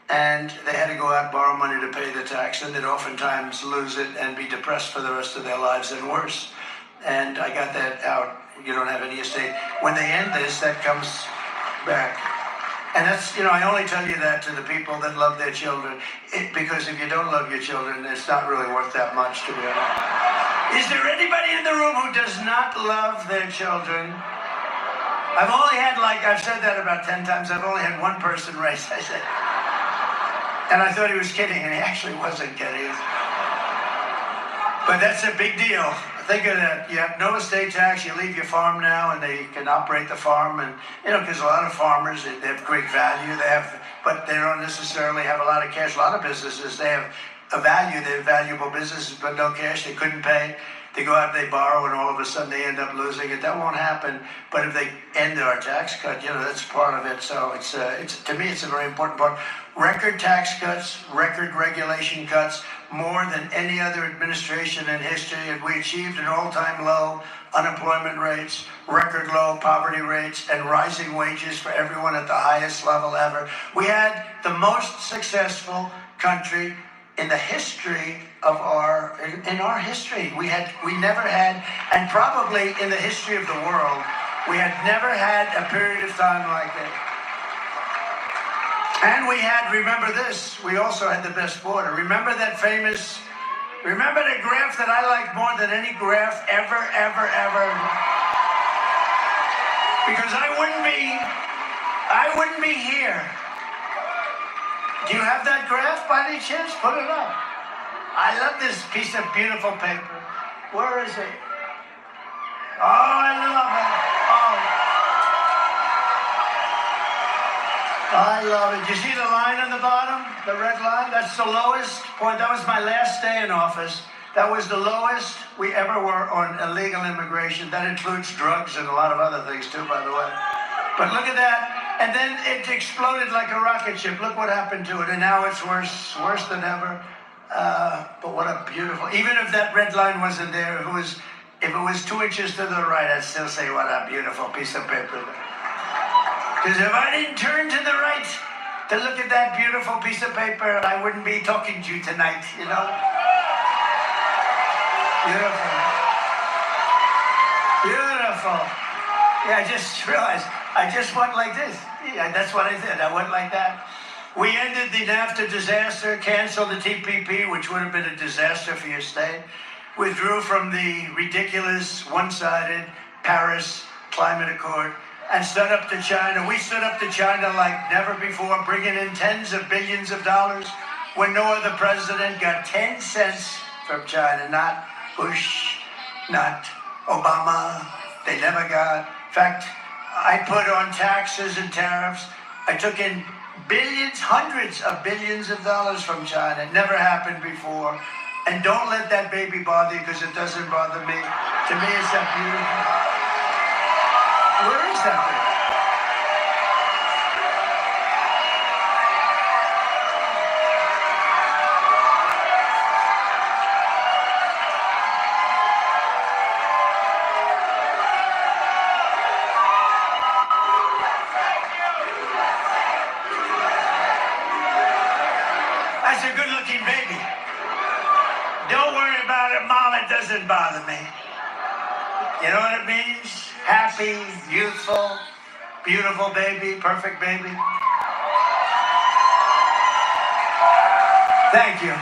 and they had to go out and borrow money to pay the tax, and they'd oftentimes lose it and be depressed for the rest of their lives and worse. And I got that out. You don't have any estate. When they end this, that comes back. And that's, you know, I only tell you that to the people that love their children, because if you don't love your children, it's not really worth that much, to be honest. Is there anybody in the room who does not love their children? I've only had, I've said that about 10 times. I've only had one person raise. I said, and I thought he was kidding, and he actually wasn't kidding. But that's a big deal. Think of that. You have no estate tax. You leave your farm now, and they can operate the farm. And, you know, because a lot of farmers, they have great value. But they don't necessarily have a lot of cash. A lot of businesses, they have a value. They're valuable businesses, but no cash. They couldn't pay. They go out, they borrow, and all of a sudden they end up losing it. That won't happen. But if they end our tax cut, you know, that's part of it. So it's to me, it's a very important part. Record tax cuts, record regulation cuts, more than any other administration in history. And we achieved an all-time low unemployment rates, record low poverty rates, and rising wages for everyone at the highest level ever. We had the most successful country in the history of our history. We never had, and probably in the history of the world, we had never had a period of time like it. And we had, remember this, we also had the best border. Remember that famous Remember the graph that I like more than any graph ever? Because I wouldn't be here. Do you have that graph by any chance? Put it up. I love this piece of beautiful paper. Where is it? Oh, I love it. I love it. You see the line on the bottom? The red line? That's the lowest point. That was my last day in office. That was the lowest we ever were on illegal immigration. That includes drugs and a lot of other things too, by the way. But look at that. And then it exploded like a rocket ship. Look what happened to it. And now it's worse than ever. But what a beautiful, even if that red line wasn't there, if it was 2 inches to the right, I'd still say what a beautiful piece of paper. Because if I didn't turn to the right to look at that beautiful piece of paper, I wouldn't be talking to you tonight, you know? Beautiful. Beautiful. Yeah, I just realized, I just went like this. Yeah, that's what I did. I went like that. We ended the NAFTA disaster, canceled the TPP, which would have been a disaster for your state, withdrew from the ridiculous, one-sided Paris Climate Accord, and stood up to China. We stood up to China like never before, bringing in tens of billions of dollars when no other president got 10 cents from China. Not Bush, not Obama. They never got. In fact, I put on taxes and tariffs. I took in billions, hundreds of billions of dollars from China. It never happened before. And don't let that baby bother you, because it doesn't bother me. To me, it's that beautiful. Where is that thing? That's a good-looking baby. Don't worry about it, Mom. It doesn't bother me. You know what it means? Happy, youthful, beautiful baby, perfect baby. Thank you.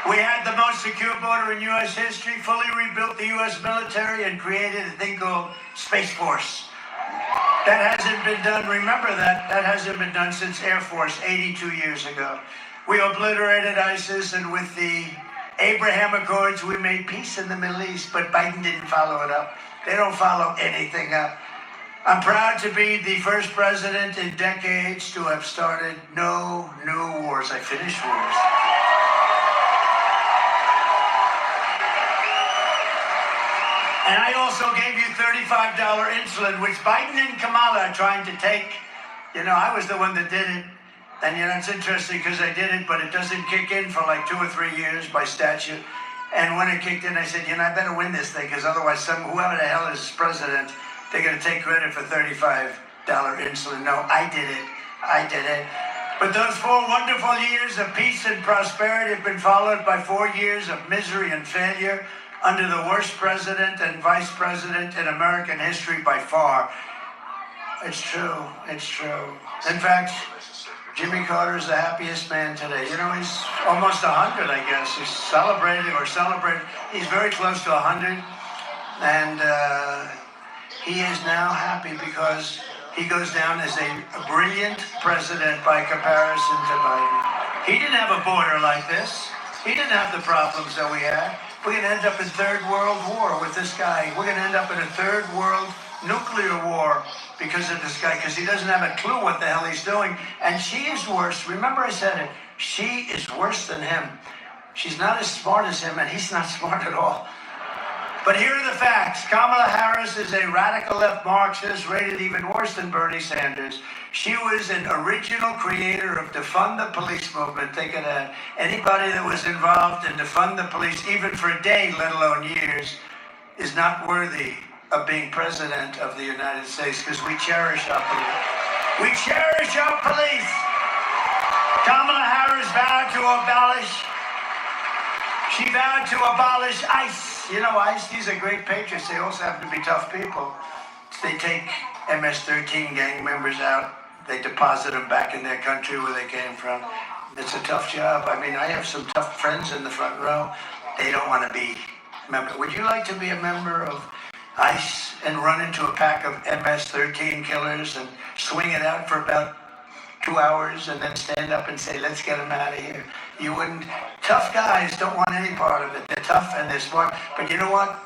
We had the most secure border in U.S. history, fully rebuilt the U.S. military, and created a thing called Space Force. That hasn't been done, remember that hasn't been done since Air Force 82 years ago. We obliterated ISIS, and with the Abraham Accords, we made peace in the Middle East, but Biden didn't follow it up. They don't follow anything up. I'm proud to be the first president in decades to have started no new wars. I finished wars. And I also gave you $35 insulin, which Biden and Kamala are trying to take. You know, I was the one that did it. And you know, it's interesting because I did it, but it doesn't kick in for like 2 or 3 years by statute. And when it kicked in, I said, you know, I better win this thing, because otherwise whoever the hell is president, they're going to take credit for $35 insulin. No, I did it. But those 4 wonderful years of peace and prosperity have been followed by 4 years of misery and failure under the worst president and vice president in American history by far. It's true. In fact, Jimmy Carter is the happiest man today. You know, he's almost 100, I guess. He's celebrating. He's very close to 100. And he is now happy because he goes down as a brilliant president by comparison to Biden. He didn't have a border like this. He didn't have the problems that we had. We're going to end up in Third World War with this guy. We're going to end up in a Third World nuclear war because of this guy, because he doesn't have a clue what the hell he's doing. And she is worse. Remember I said it. She is worse than him. She's not as smart as him, and he's not smart at all. But here are the facts. Kamala Harris is a radical left Marxist, rated even worse than Bernie Sanders. She was an original creator of defund the police movement. Think of that. Anybody that was involved in defund the police, even for a day, let alone years, is not worthy of being president of the United States, because we cherish our police. We cherish our police. Kamala Harris vowed to abolish ICE. You know, ICE, these are great patriots. They also happen to be tough people. They take MS-13 gang members out. They deposit them back in their country where they came from. It's a tough job. I mean, I have some tough friends in the front row. they don't want to be member. Would you like to be a member of ICE and run into a pack of MS-13 killers and swing it out for about 2 hours and then stand up and say, let's get them out of here? You wouldn't. Tough guys don't want any part of it. They're tough and they're smart. But you know what?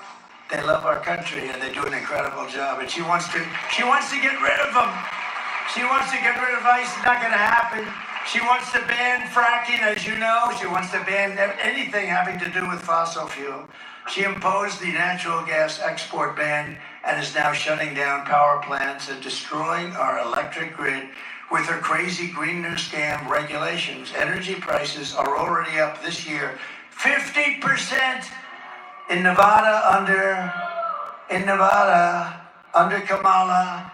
They love our country and they do an incredible job. And she wants to get rid of them. She wants to get rid of ICE. It's not going to happen. She wants to ban fracking, as you know. She wants to ban anything having to do with fossil fuel. She imposed the natural gas export ban and is now shutting down power plants and destroying our electric grid with her crazy green new scam regulations. Energy prices are already up this year 50% in Nevada under Kamala.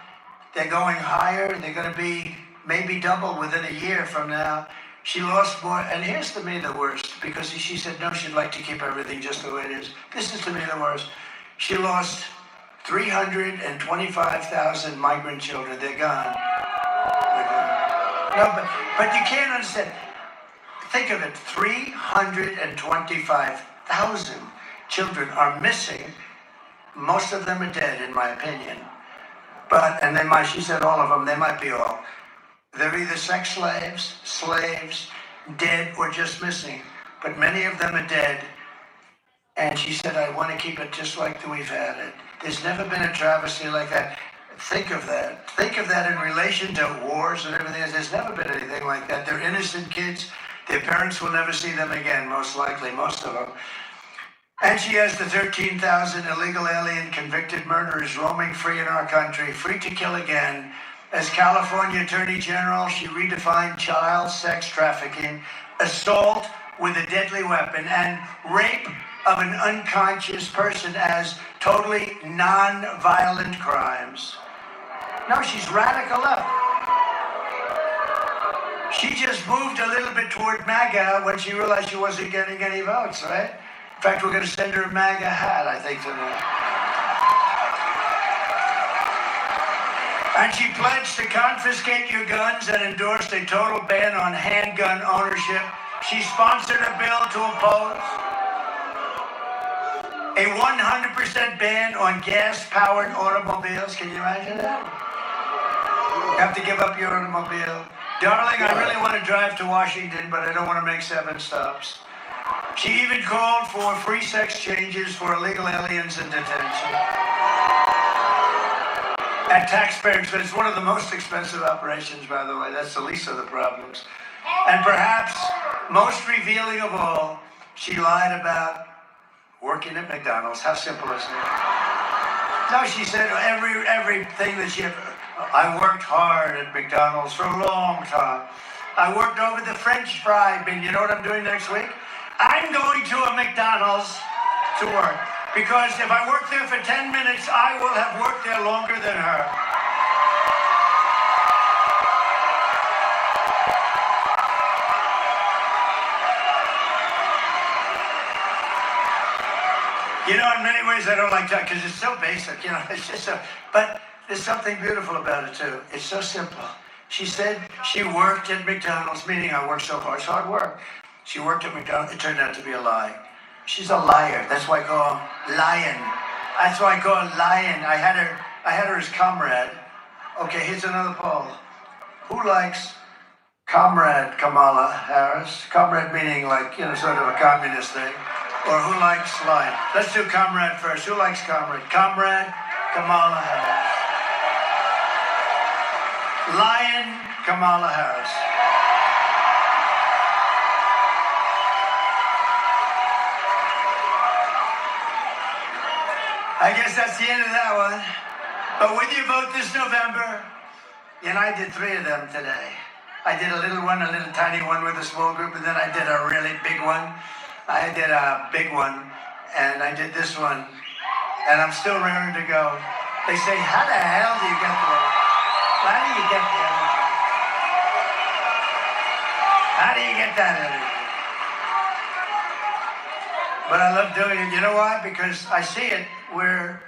They're going higher. They're going to be maybe double within a year from now. She lost more, and here's to me the worst, because she said no, she'd like to keep everything just the way it is. This is to me the worst. She lost 325,000 migrant children. They're gone. No, but you can't understand. Think of it, 325,000 children are missing. Most of them are dead, in my opinion. And she said all of them, they might be all. They're either sex slaves, dead, or just missing. But many of them are dead. And she said, I want to keep it just like we've had it. There's never been a travesty like that. Think of that. Think of that in relation to wars and everything. There's never been anything like that. They're innocent kids. Their parents will never see them again, most likely, most of them. And she has the 13,000 illegal alien convicted murderers roaming free in our country, free to kill again. As California Attorney General, she redefined child sex trafficking, assault with a deadly weapon, and rape of an unconscious person as totally non-violent crimes. No, she's radical left. She just moved a little bit toward MAGA when she realized she wasn't getting any votes, right? In fact, we're going to send her a MAGA hat, I think, tonight. And she pledged to confiscate your guns and endorsed a total ban on handgun ownership. She sponsored a bill to oppose a 100% ban on gas-powered automobiles. Can you imagine that? You have to give up your automobile. Darling, I really want to drive to Washington, but I don't want to make 7 stops. She even called for free sex changes for illegal aliens in detention. At taxpayer expense. It's one of the most expensive operations, by the way. That's the least of the problems. And perhaps most revealing of all, she lied about working at McDonald's. How simple is that? No, she said everything that she had. I worked hard at McDonald's for a long time. I worked over the French fry bin. You know what I'm doing next week? I'm going to a McDonald's to work. Because if I work there for 10 minutes, I will have worked there longer than her. You know, in many ways I don't like that because it's so basic, you know, it's just so, but there's something beautiful about it too. It's so simple. She said she worked at McDonald's, meaning I worked so hard. It's hard work. She worked at McDonald's. It turned out to be a lie. She's a liar. That's why I call her lion. That's why I call her lion. I had her as comrade. Okay, here's another poll. Who likes comrade Kamala Harris? Comrade meaning like, you know, sort of a communist thing. Or who likes lion? Let's do comrade first. Who likes comrade? Comrade Kamala Harris. Lion Kamala Harris. I guess that's the end of that one. But when you vote this November, and I did 3 of them today. I did a little one, a little tiny one with a small group, and then I did a really big one. I did a big one, and I did this one, and I'm still raring to go. They say, how the hell do you get the, how do you get the energy? How do you get that energy? But I love doing it. You know why? Because I see it. We're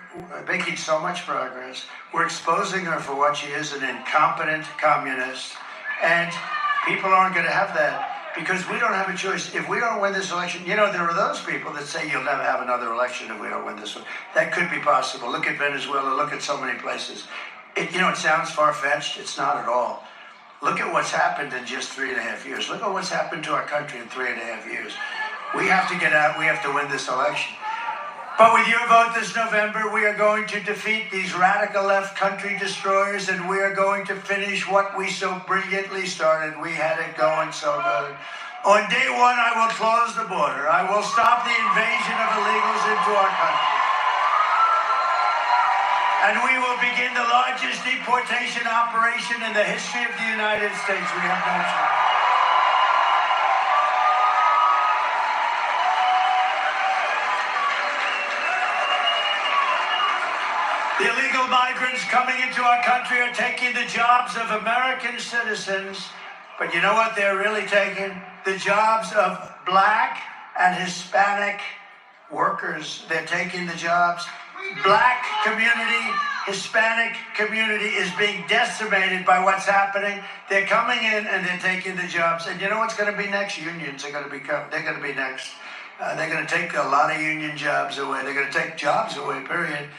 making so much progress. We're exposing her for what she is, an incompetent communist. And people aren't going to have that. because we don't have a choice. If we don't win this election, there are those people that say you'll never have another election if we don't win this one. That could be possible. Look at Venezuela. Look at so many places. It sounds far-fetched. It's not at all. Look at what's happened in just 3.5 years. Look at what's happened to our country in 3.5 years. We have to get out. We have to win this election. But with your vote this November, we are going to defeat these radical left country destroyers, and we are going to finish what we so brilliantly started. We had it going so good. On day one, I will close the border. I will stop the invasion of illegals into our country. And we will begin the largest deportation operation in the history of the United States. We have no choice. The illegal migrants coming into our country are taking the jobs of American citizens, but you know what they're really taking? The jobs of Black and Hispanic workers. They're taking the jobs. Black community, Hispanic community is being decimated by what's happening. They're coming in and they're taking the jobs. And you know what's going to be next? Unions are going to they're going to be next. They're going to take a lot of union jobs away. They're going to take jobs away, period.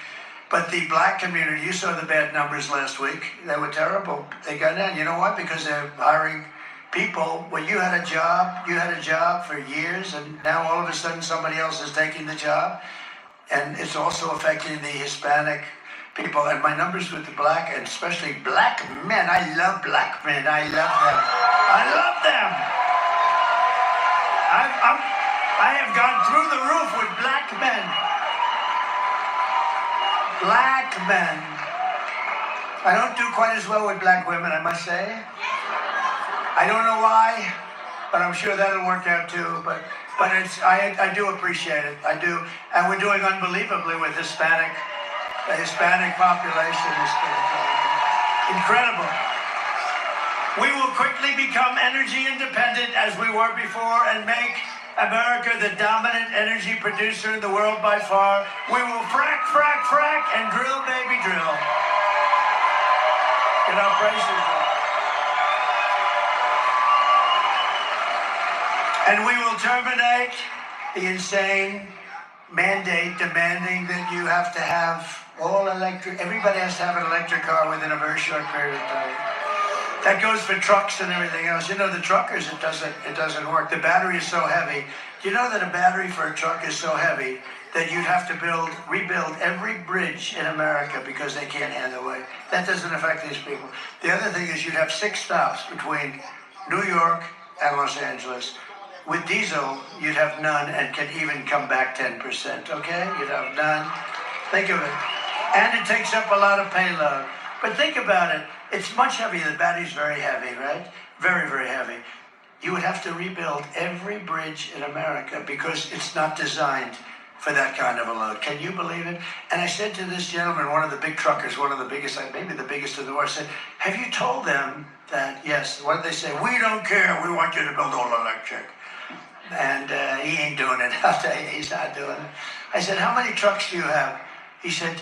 But the Black community, you saw the bad numbers last week. They were terrible. They got down. You know what? Because they're hiring people. When you had a job for years, and now all of a sudden somebody else is taking the job. And it's also affecting the Hispanic people. And my numbers with the Black, and especially Black men. I love Black men. I love them. I love them. I have gone through the roof with Black men. Black men. I don't do quite as well with Black women, I must say. I don't know why, but I'm sure that'll work out too. But I do appreciate it. I do, and we're doing unbelievably with Hispanic. The Hispanic population is incredible. We will quickly become energy independent as we were before, and make America the dominant energy producer in the world by far. We will frack, frack, frack, and drill, baby, drill. Get our prices up. And we will terminate the insane mandate demanding that you have to have all electric. Everybody has to have an electric car within a very short period of time. That goes for trucks and everything else. The truckers, it doesn't work. The battery is so heavy. You know that a battery for a truck is so heavy that you'd have to rebuild every bridge in America because they can't handle it. That doesn't affect these people. The other thing is you'd have 6 stops between New York and Los Angeles. With diesel, you'd have none and can even come back 10%, okay? You'd have none. Think of it. And it takes up a lot of payload. But think about it. It's much heavier. The battery's very heavy, right? Very, very heavy. You would have to rebuild every bridge in America because it's not designed for that kind of a load. Can you believe it? And I said to this gentleman, one of the big truckers, one of the biggest, maybe the biggest in the world, I said, have you told them that, yes, what did they say? We don't care. We want you to build all electric. And he ain't doing it. I'll tell you, he's not doing it. I said, how many trucks do you have? He said,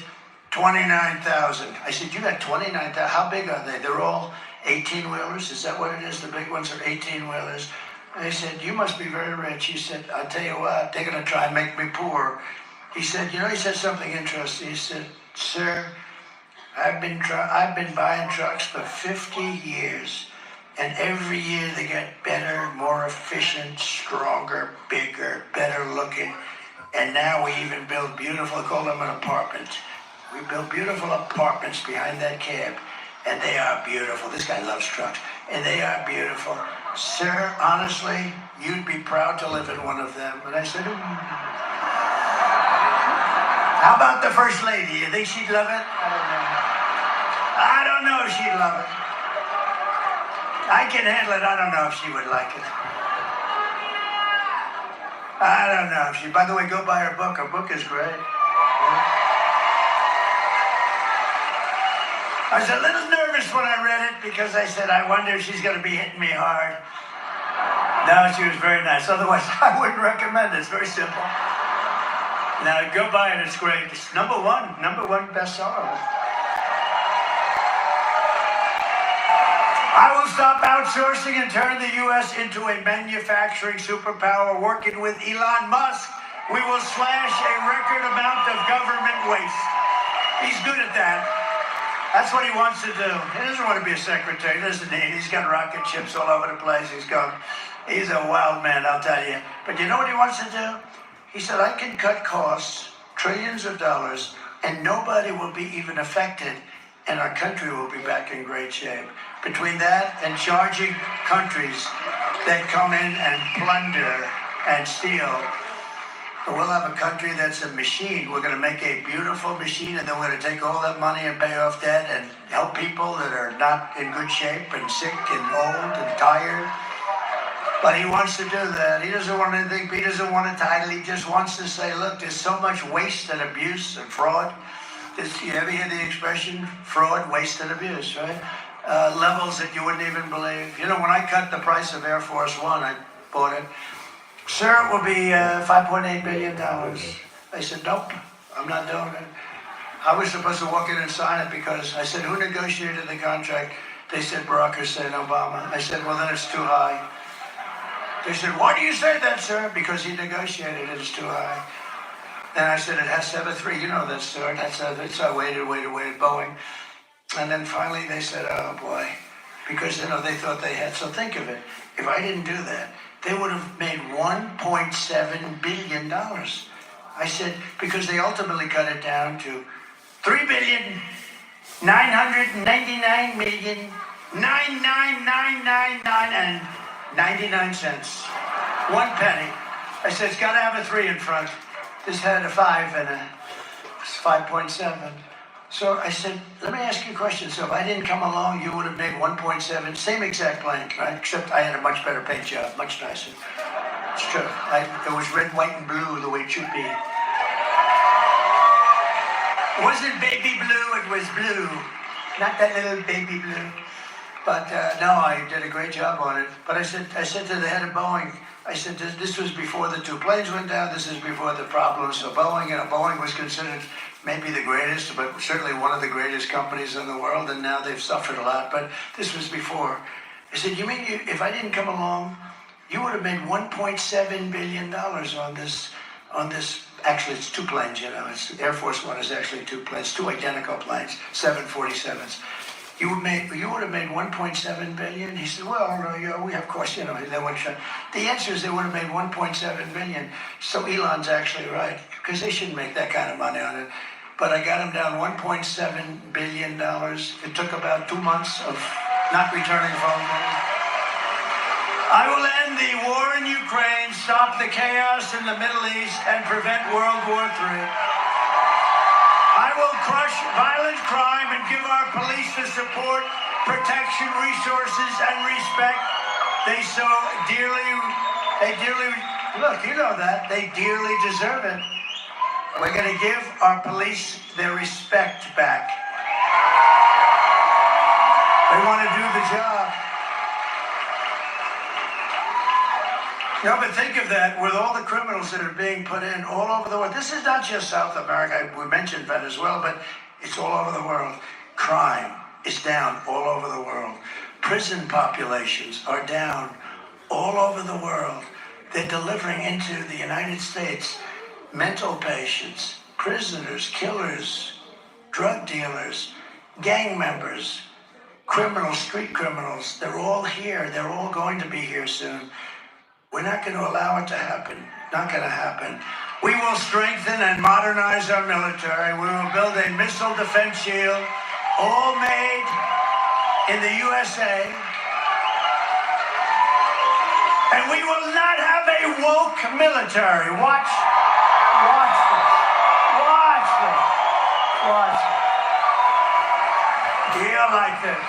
29,000. I said, you got 29,000. How big are they? They're all 18-wheelers. Is that what it is? The big ones are 18-wheelers. I said, you must be very rich. He said, I'll tell you what, they're going to try and make me poor. He said, he said something interesting. He said, sir, I've been buying trucks for 50 years. And every year they get better, more efficient, stronger, bigger, better looking. And now we even build beautiful, call them an apartment. We build beautiful apartments behind that cab. And they are beautiful. This guy loves trucks. And they are beautiful. Sir, honestly, you'd be proud to live in one of them. And I said, how about the First Lady? You think she'd love it? I don't know if she'd love it. I can handle it. I don't know if she would like it. I don't know if she... By the way, go buy her book. Her book is great. I was a little nervous when I read it because I said, I wonder if she's going to be hitting me hard. No, she was very nice. Otherwise, I wouldn't recommend it. It's very simple. Now, go buy it. It's great. It's number one bestseller. I will stop outsourcing and turn the U.S. into a manufacturing superpower working with Elon Musk. We will slash a record amount of government waste. He's good at that. That's what he wants to do. He doesn't want to be a secretary, doesn't he? He's got rocket ships all over the place. He's a wild man, I'll tell you. But you know what he wants to do? He said, I can cut costs, trillions of dollars, and nobody will be even affected, and our country will be back in great shape. Between that and charging countries that come in and plunder and steal, we'll have a country that's a machine. We're going to make a beautiful machine, and then we're going to take all that money and pay off debt and help people that are not in good shape and sick and old and tired. But he wants to do that. He doesn't want anything. He doesn't want a title. He just wants to say, look, there's so much waste and abuse and fraud. You ever hear the expression fraud, waste, and abuse, right? Levels that you wouldn't even believe. You know, when I cut the price of Air Force One, I bought it. Sir, it will be $5.8 billion. I said, nope, I'm not doing it. I was supposed to walk in and sign it because I said, who negotiated the contract? They said, Barack Hussein Obama. I said, well, then it's too high. They said, why do you say that, sir? Because he negotiated it, it's too high. Then I said, it has to have a 3. You know that, sir. So I waited, Boeing. And then finally they said, oh, boy. Because, you know, they thought they had. So think of it. If I didn't do that, they would have made $1.7 billion. I said, because they ultimately cut it down to $3,999,99999 1 penny. I said, it's got to have a 3 in front. This had a 5 and it's 5.7. So I said, let me ask you a question. So if I didn't come along, you would have made 1.7, same exact plane, right? Except I had a much better paint job, much nicer. It's true. It was red, white, and blue the way it should be. It wasn't baby blue, it was blue. Not that little baby blue. But no, I did a great job on it. But I said to the head of Boeing, I said, this was before the 2 planes went down. This is before the problems. So Boeing was considered maybe the greatest, but certainly one of the greatest companies in the world. And now they've suffered a lot. But this was before. I said, you mean if I didn't come along, you would have made $1.7 billion on this. Actually, it's 2 planes, you know. Air Force One is actually 2 planes, 2 identical planes, 747s. You would have made $1.7 billion. He said, well, we of course, you know, they went. The answer is they would have made $1.7 billion. So Elon's actually right, because they shouldn't make that kind of money on it. But I got him down $1.7 billion. It took about 2 months of not returning phone calls. I will end the war in Ukraine, stop the chaos in the Middle East, and prevent World War III. I will crush violent crime and give our police the support, protection, resources, and respect they so dearly, look, you know that, they dearly deserve it. We're going to give our police their respect back. They want to do the job. No, but think of that, with all the criminals that are being put in all over the world. This is not just South America. We mentioned Venezuela, but it's all over the world. Crime is down all over the world. Prison populations are down all over the world. They're delivering into the United States mental patients, prisoners, killers, drug dealers, gang members, criminals, street criminals. They're all here. They're all going to be here soon. We're not going to allow it to happen. Not going to happen. We will strengthen and modernize our military. We will build a missile defense shield, all made in the USA. And we will not have a woke military. Watch this. You like this.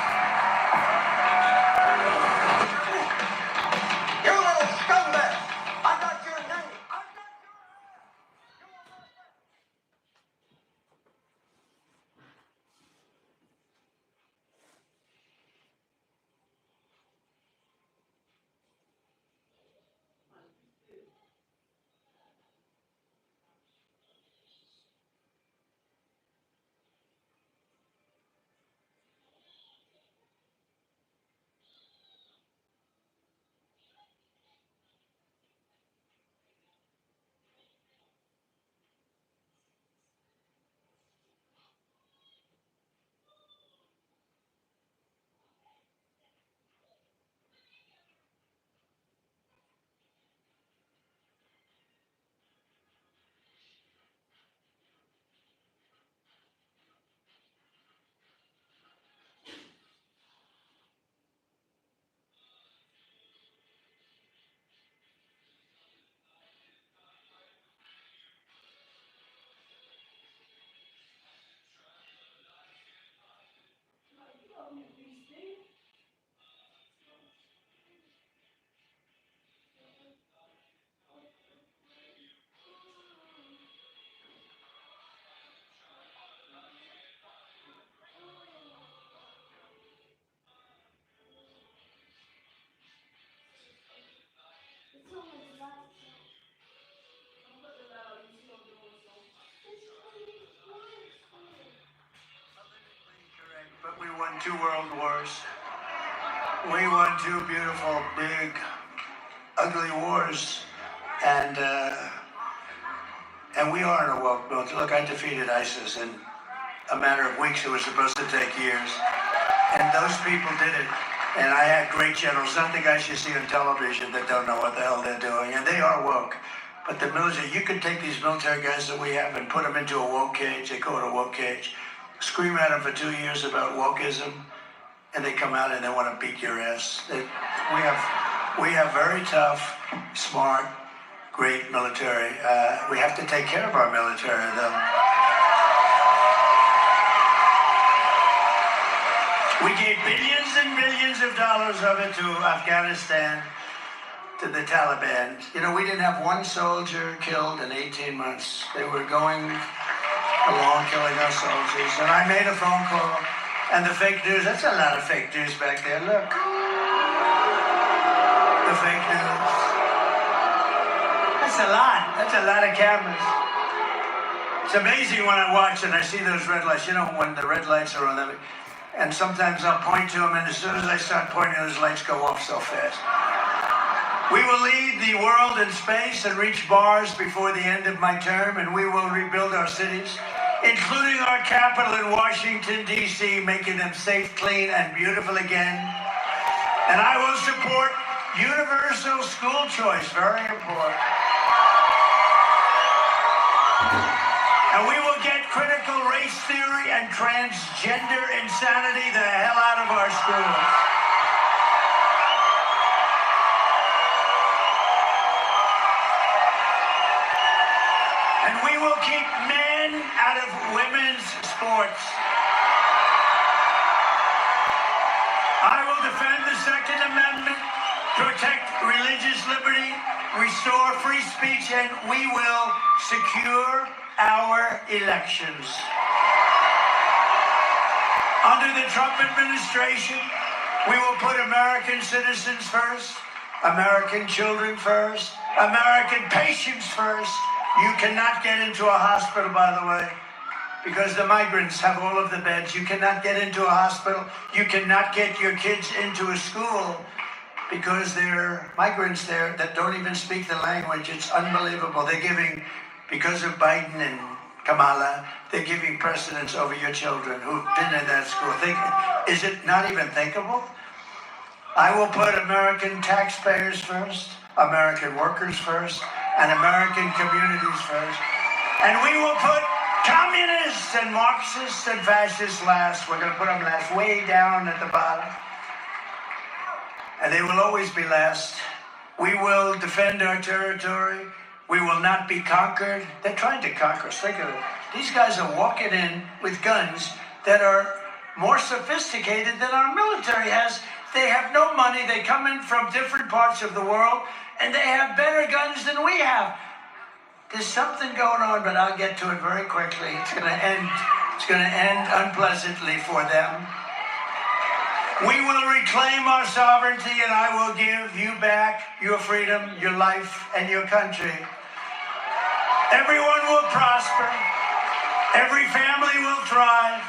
won 2 world wars. We won 2 beautiful, big, ugly wars. And we are in a woke mode. Look, I defeated ISIS in a matter of weeks. It was supposed to take years. And those people did it. And I had great generals, not the guys you see on television that don't know what the hell they're doing. And they are woke. But the military, you could take these military guys that we have and put them into a woke cage. They go in a woke cage, scream at them for 2 years about wokeism, and they come out and they want to beat your ass. We have very tough, smart, great military. We have to take care of our military, though. We gave billions and billions of dollars of it to Afghanistan, to the Taliban. You know, we didn't have one soldier killed in 18 months. They were going along killing our soldiers. And I made a phone call, and the fake news, that's a lot of fake news back there. Look. The fake news. That's a lot. That's a lot of cameras. It's amazing when I watch and I see those red lights. You know, when the red lights are on them, and sometimes I'll point to them, and as soon as I start pointing, those lights go off so fast. We will lead the world in space and reach Mars before the end of my term, and we will rebuild our cities, including our capital in Washington, D.C., making them safe, clean, and beautiful again. And I will support universal school choice, very important. And we will get critical race theory and transgender insanity the hell out of our schools. And we will keep men out of women's sports. I will defend the Second Amendment, protect religious liberty, restore free speech, and we will secure our elections. Under the Trump administration, we will put American citizens first, American children first, American patients first. You cannot get into a hospital, by the way, because the migrants have all of the beds. You cannot get into a hospital. You cannot get your kids into a school because there are migrants there that don't even speak the language. It's unbelievable. They're giving, because of Biden and Kamala, they're giving precedence over your children who've been in that school. Is it not even thinkable? I will put American taxpayers first, American workers first, and American communities first. And we will put communists and Marxists and fascists last. We're going to put them last, way down at the bottom. And they will always be last. We will defend our territory. We will not be conquered. They're trying to conquer us. Think of it. These guys are walking in with guns that are more sophisticated than our military has. They have no money. They come in from different parts of the world, and they have better guns than we have. There's something going on, but I'll get to it very quickly. It's going to end. It's going to end unpleasantly for them. We will reclaim our sovereignty, and I will give you back your freedom, your life, and your country. Everyone will prosper. Every family will thrive.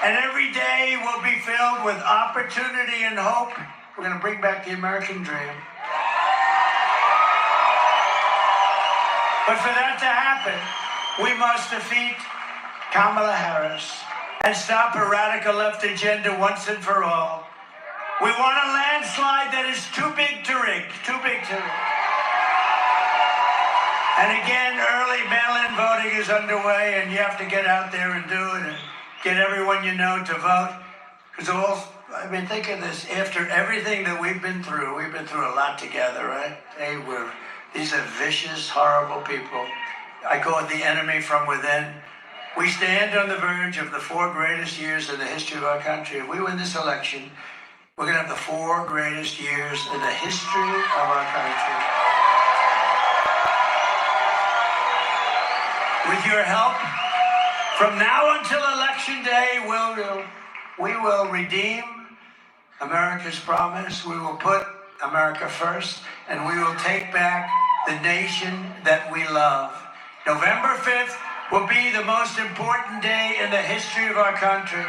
And every day will be filled with opportunity and hope. We're going to bring back the American dream. But for that to happen, we must defeat Kamala Harris and stop her radical left agenda once and for all. We want a landslide that is too big to rig, too big to rig. And again, early mail-in voting is underway, and you have to get out there and do it and get everyone you know to vote. Because think of this, after everything that we've been through a lot together, right? These are vicious, horrible people. I call it the enemy from within. We stand on the verge of the 4 greatest years in the history of our country. If we win this election, we're going to have the 4 greatest years in the history of our country. With your help, from now until Election Day, we will redeem America's promise. We will put America first, and we will take back the nation that we love. November 5th will be the most important day in the history of our country.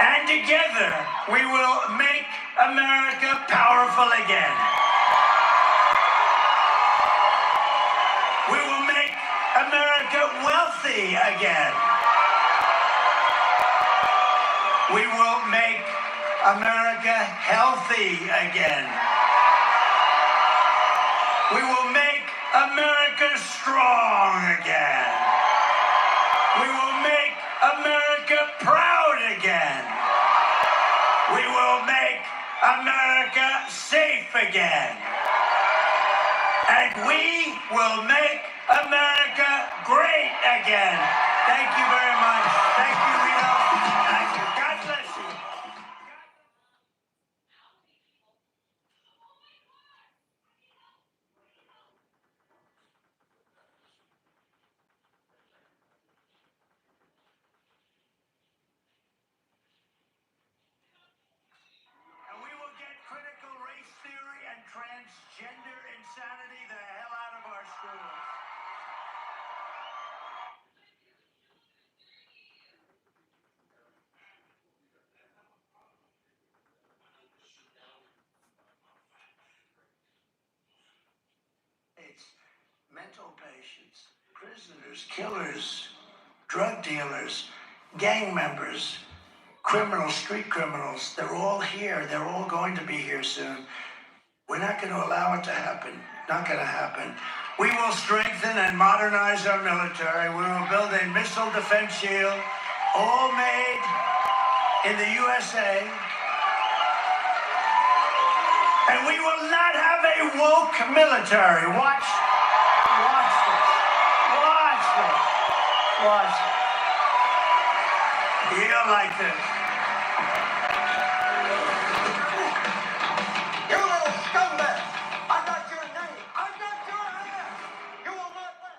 And together, we will make America powerful again. We will make America wealthy again. We will make America healthy again. We will make America strong again. We will make America proud again. We will make America safe again. And we will make America great again. Thank you very much. Thank you, Rito. Thank you. God bless you. And we will get critical race theory and transgender insanity the hell out of our schools. It's mental patients, prisoners, killers, drug dealers, gang members, criminals, street criminals. They're all here. They're all going to be here soon. We're not going to allow it to happen. Not going to happen. We will strengthen and modernize our military. We will build a missile defense shield, all made in the USA. And we will not have a woke military. Watch this. Watch this. Watch this. You don't like this. You little scumbag! I got your name. I got your ass. You will not let.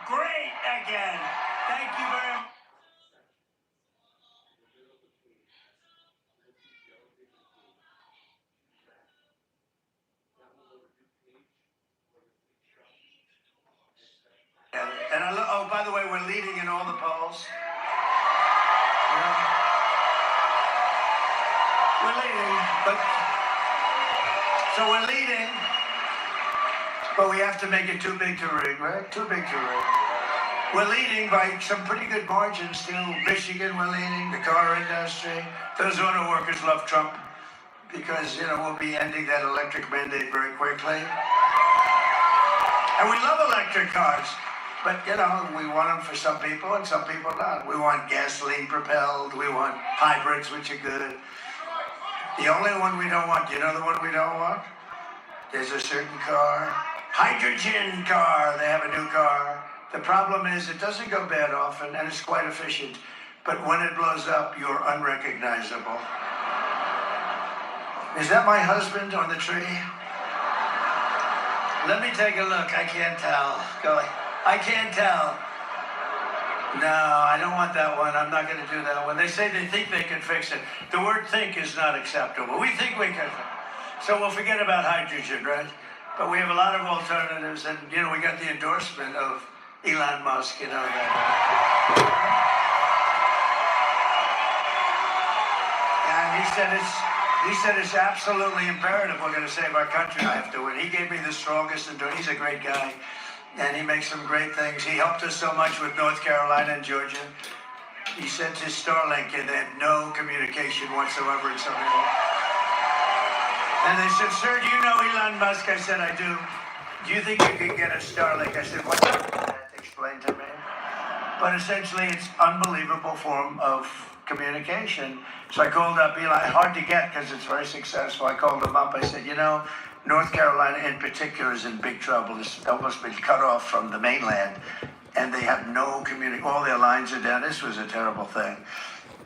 Great again. Thank you very much. And oh, by the way, we're leading in all the polls. Yeah. We're leading, so we're leading, but we have to make it too big to rig, right? Too big to rig. We're leading by some pretty good margins too. Michigan, we're leading, the car industry. Those auto workers love Trump because, we'll be ending that electric mandate very quickly. And we love electric cars, but, we want them for some people and some people not. We want gasoline propelled. We want hybrids, which are good. The only one we don't want, the one we don't want? There's a certain car, hydrogen car. They have a new car. The problem is it doesn't go bad often, and it's quite efficient. But when it blows up, you're unrecognizable. Is that my husband on the tree? Let me take a look. I can't tell. Go ahead. I can't tell. No, I don't want that one. I'm not going to do that one. They say they think they can fix it. The word think is not acceptable. We think we can. So we'll forget about hydrogen, right? But we have a lot of alternatives, and, we got the endorsement of Elon Musk, that. He said it's absolutely imperative we're going to save our country. I have to win. He gave me the strongest endorsement. He's a great guy, and he makes some great things. He helped us so much with North Carolina and Georgia. He sent his Starlink, and they had no communication whatsoever in some area. And they said, "Sir, do you know Elon Musk?" I said, "I do." "Do you think you could get a Starlink?" I said, "What's that?" Explain to me. But essentially, it's unbelievable form of communication. So I called up Eli, hard to get because it's very successful. I called him up. I said, North Carolina in particular is in big trouble. It's almost been cut off from the mainland, and they have no communication. All their lines are down. This was a terrible thing.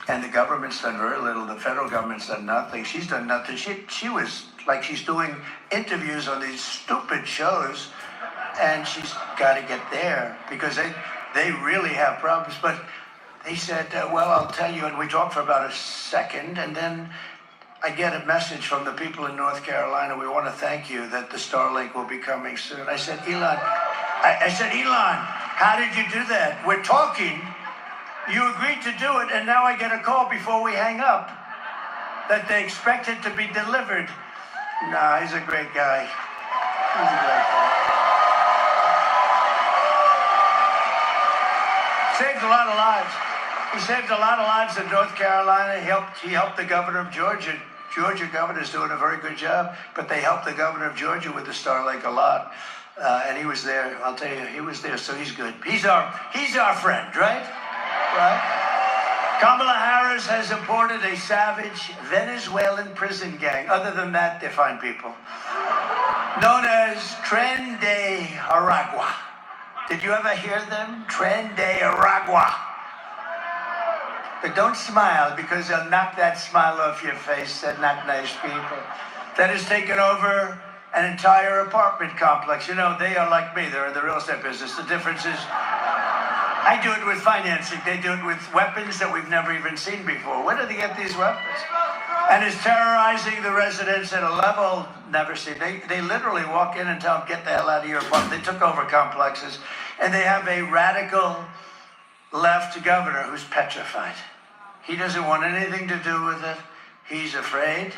And the government's done very little. The federal government's done nothing. She's done nothing. She was like she's doing interviews on these stupid shows, and she's got to get there because they really have problems. But he said, well, I'll tell you. And we talked for about a second, and then I get a message from the people in North Carolina. We want to thank you that the Starlink will be coming soon. I said, Elon, how did you do that? We're talking. You agreed to do it, and now I get a call before we hang up that they expect it to be delivered. Nah, he's a great guy. He's a great guy. Saved a lot of lives. He saved a lot of lives in North Carolina. He helped the governor of Georgia. Georgia governor's doing a very good job, but they helped the governor of Georgia with the Starlink a lot. And he was there. I'll tell you, he was there, so he's good. He's our friend, right? Right? Kamala Harris has imported a savage Venezuelan prison gang. Other than that, they're fine people. Known as Tren de Aragua. Did you ever hear them? Tren de Aragua. But don't smile, because they'll knock that smile off your face. They're not nice people. That has taken over an entire apartment complex. They are like me. They're in the real estate business. The difference is I do it with financing. They do it with weapons that we've never even seen before. Where do they get these weapons? And is terrorizing the residents at a level never seen. They literally walk in and tell them, get the hell out of your apartment. They took over complexes. And they have a radical left governor who's petrified. He doesn't want anything to do with it. He's afraid.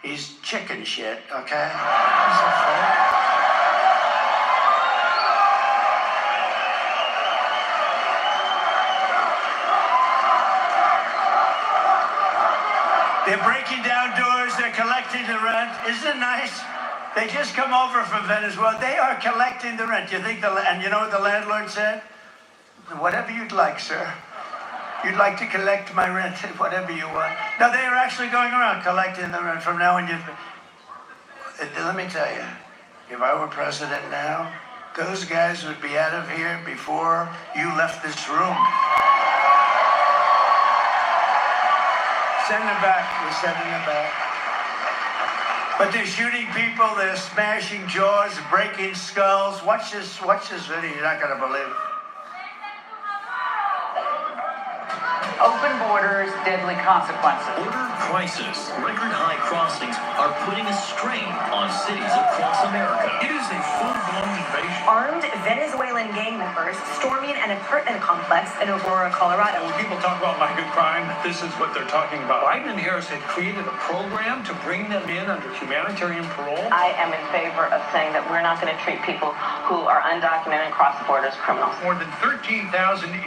He's chicken shit, okay? He's afraid. They're breaking down doors. They're collecting the rent. Isn't it nice? They just come over from Venezuela. They are collecting the rent. And you know what the landlord said? Whatever you'd like, sir. You'd like to collect my rent, whatever you want. No, they are actually going around collecting the rent from now on. Let me tell you, if I were president now, those guys would be out of here before you left this room. Send them back. We're sending them back. But they're shooting people. They're smashing jaws, breaking skulls. Watch this video. You're not going to believe it. Open borders, deadly consequences. Border crisis. Record high crossings are putting a strain on cities across America. It is a full-blown invasion. Armed Venezuelan gang members storming an apartment complex in Aurora, Colorado. When people talk about migrant crime, this is what they're talking about. Biden and Harris had created a program to bring them in under humanitarian parole. I am in favor of saying that we're not going to treat people who are undocumented and cross the border as criminals. More than 13,000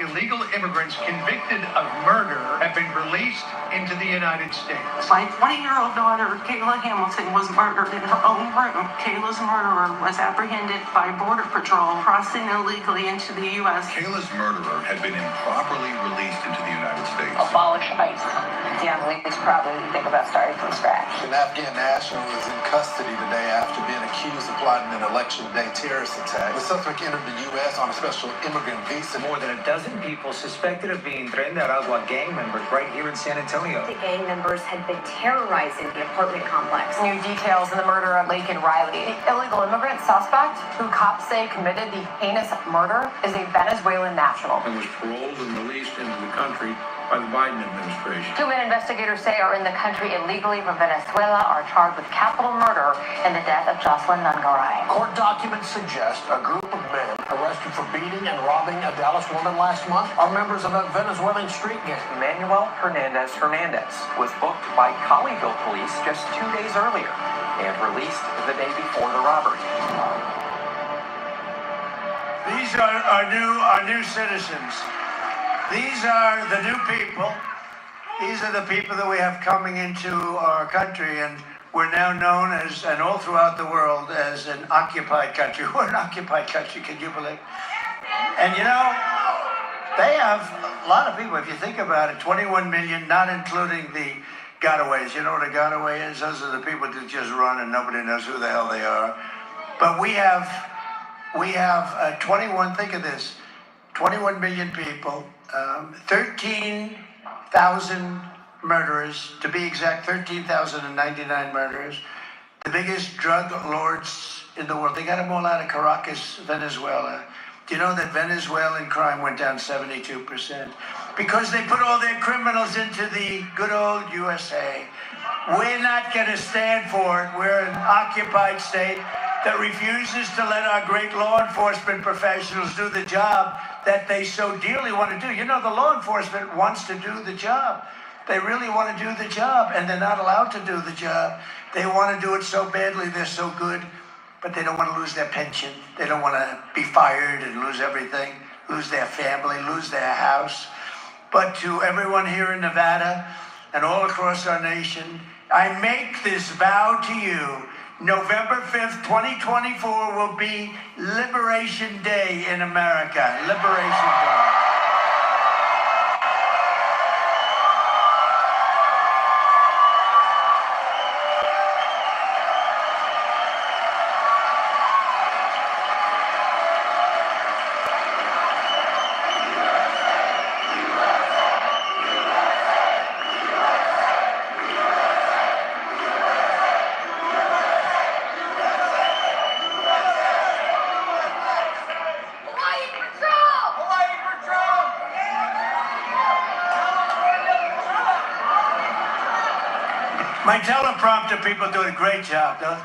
illegal immigrants convicted of murder have been released into the United States. My 20-year-old daughter, Kayla Hamilton, was murdered in her own room. Kayla's murderer was apprehended by Border Patrol crossing illegally into the U.S. Kayla's murderer had been improperly released into the United States. Abolish ICE. Yeah, we should probably think about starting from scratch. An Afghan national is in custody today after being accused of plotting an election day terrorist attack. The suspect entered the U.S. on a special immigrant visa. More than a dozen people suspected of being Tren de Aragua gang members right here in San Antonio. The gang members had been terrorizing the apartment complex. New details in the murder of Laken Riley. The illegal immigrant suspect, who cops say committed the heinous murder, is a Venezuelan national. And was paroled and released into the country by the Biden administration. 2 men investigators say are in the country illegally from Venezuela are charged with capital murder in the death of Jocelyn Nungaray. Court documents suggest a group of men arrested arrested for beating and robbing a Dallas woman last month are members of a Venezuelan street gang. Manuel Hernandez was booked by Colleyville police just 2 days earlier and released the day before the robbery. These are our new citizens. These are the new people. These are the people that we have coming into our country, and we're now known as, and all throughout the world, as an occupied country. We're an occupied country, can you believe? And you know, they have a lot of people, if you think about it, 21 million, not including the gotaways. You know what a gotaway is? Those are the people that just run and nobody knows who the hell they are. But we have 21, think of this, 21 million people, 13,000 murderers, to be exact, 13,099 murderers, the biggest drug lords in the world. They got them all out of Caracas, Venezuela. Do you know that Venezuelan crime went down 72%? Because they put all their criminals into the good old USA. We're not going to stand for it. We're an occupied state that refuses to let our great law enforcement professionals do the job that they so dearly want to do. You know, the law enforcement wants to do the job. They really want to do the job, and they're not allowed to do the job. They want to do it so badly, they're so good, but they don't want to lose their pension. They don't want to be fired and lose everything, lose their family, lose their house. But to everyone here in Nevada and all across our nation, I make this vow to you. November 5th, 2024 will be Liberation Day in America. Liberation Day. My teleprompter people do a great job, though.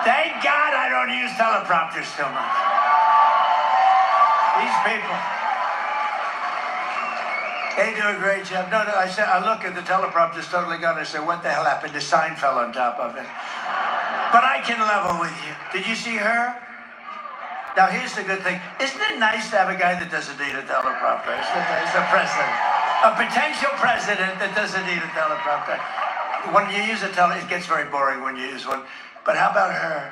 Thank God I don't use teleprompters too much. These people, they do a great job. No, I said, I look at the teleprompter's totally gone. I said, what the hell happened? The sign fell on top of it. But I can level with you. Did you see her? Now, here's the good thing. Isn't it nice to have a guy that doesn't need a teleprompter? It's the president. A potential president that doesn't need a teleprompter. When you use a it gets very boring when you use one. But how about her?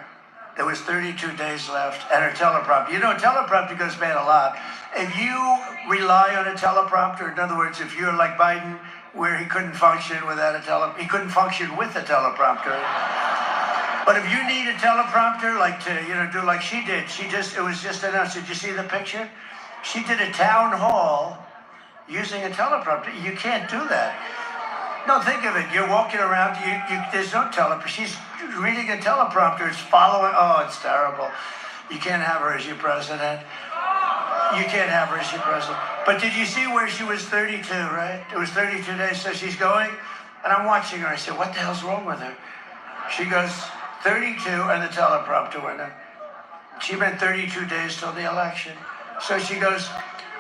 There was 32 days left, and her teleprompter. You know, a teleprompter goes bad a lot. If you rely on a teleprompter, in other words, if you're like Biden, where he couldn't function without he couldn't function with a teleprompter. But if you need a teleprompter, like to, you know, do like she did, it was just announced. Did you see the picture? She did a town hall using a teleprompter. You can't do that. No, think of it. You're walking around, there's no teleprompter. She's reading a teleprompter. It's following. Oh, it's terrible. You can't have her as your president. You can't have her as your president. But did you see where she was 32, right? It was 32 days, so she's going, and I'm watching her. I said, what the hell's wrong with her? She goes, 32, and the teleprompter went in. She meant 32 days till the election. So she goes,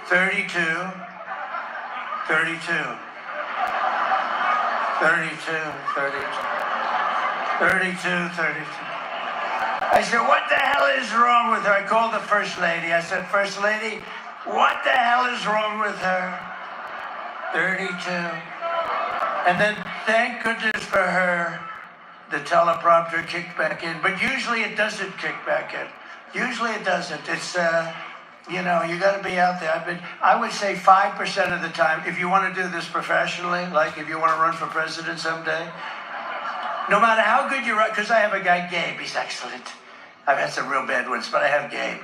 32, 32. 32, 32, 32, 32. I said, what the hell is wrong with her? I called the First Lady. I said, First Lady, what the hell is wrong with her? 32. And then, thank goodness for her, the teleprompter kicked back in. But usually it doesn't kick back in. Usually it doesn't. It's, you know, you got to be out there. I would say 5% of the time, if you want to do this professionally, like if you want to run for president someday, no matter how good you run, because I have a guy, Gabe, he's excellent. I've had some real bad ones, but I have Gabe.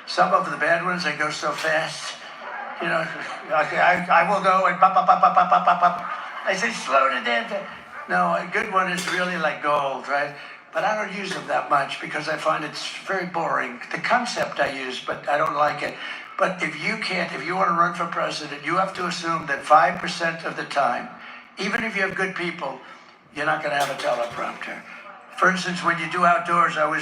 Some of the bad ones, they go so fast. You know, I will go and pop, pop, pop, pop, pop, pop, pop, pop. I say, slow it down. No, a good one is really like gold, right? But I don't use them that much because I find it's very boring. The concept I use, but I don't like it. But if you want to run for president, you have to assume that 5% of the time, even if you have good people, you're not going to have a teleprompter. For instance, when you do outdoors, I was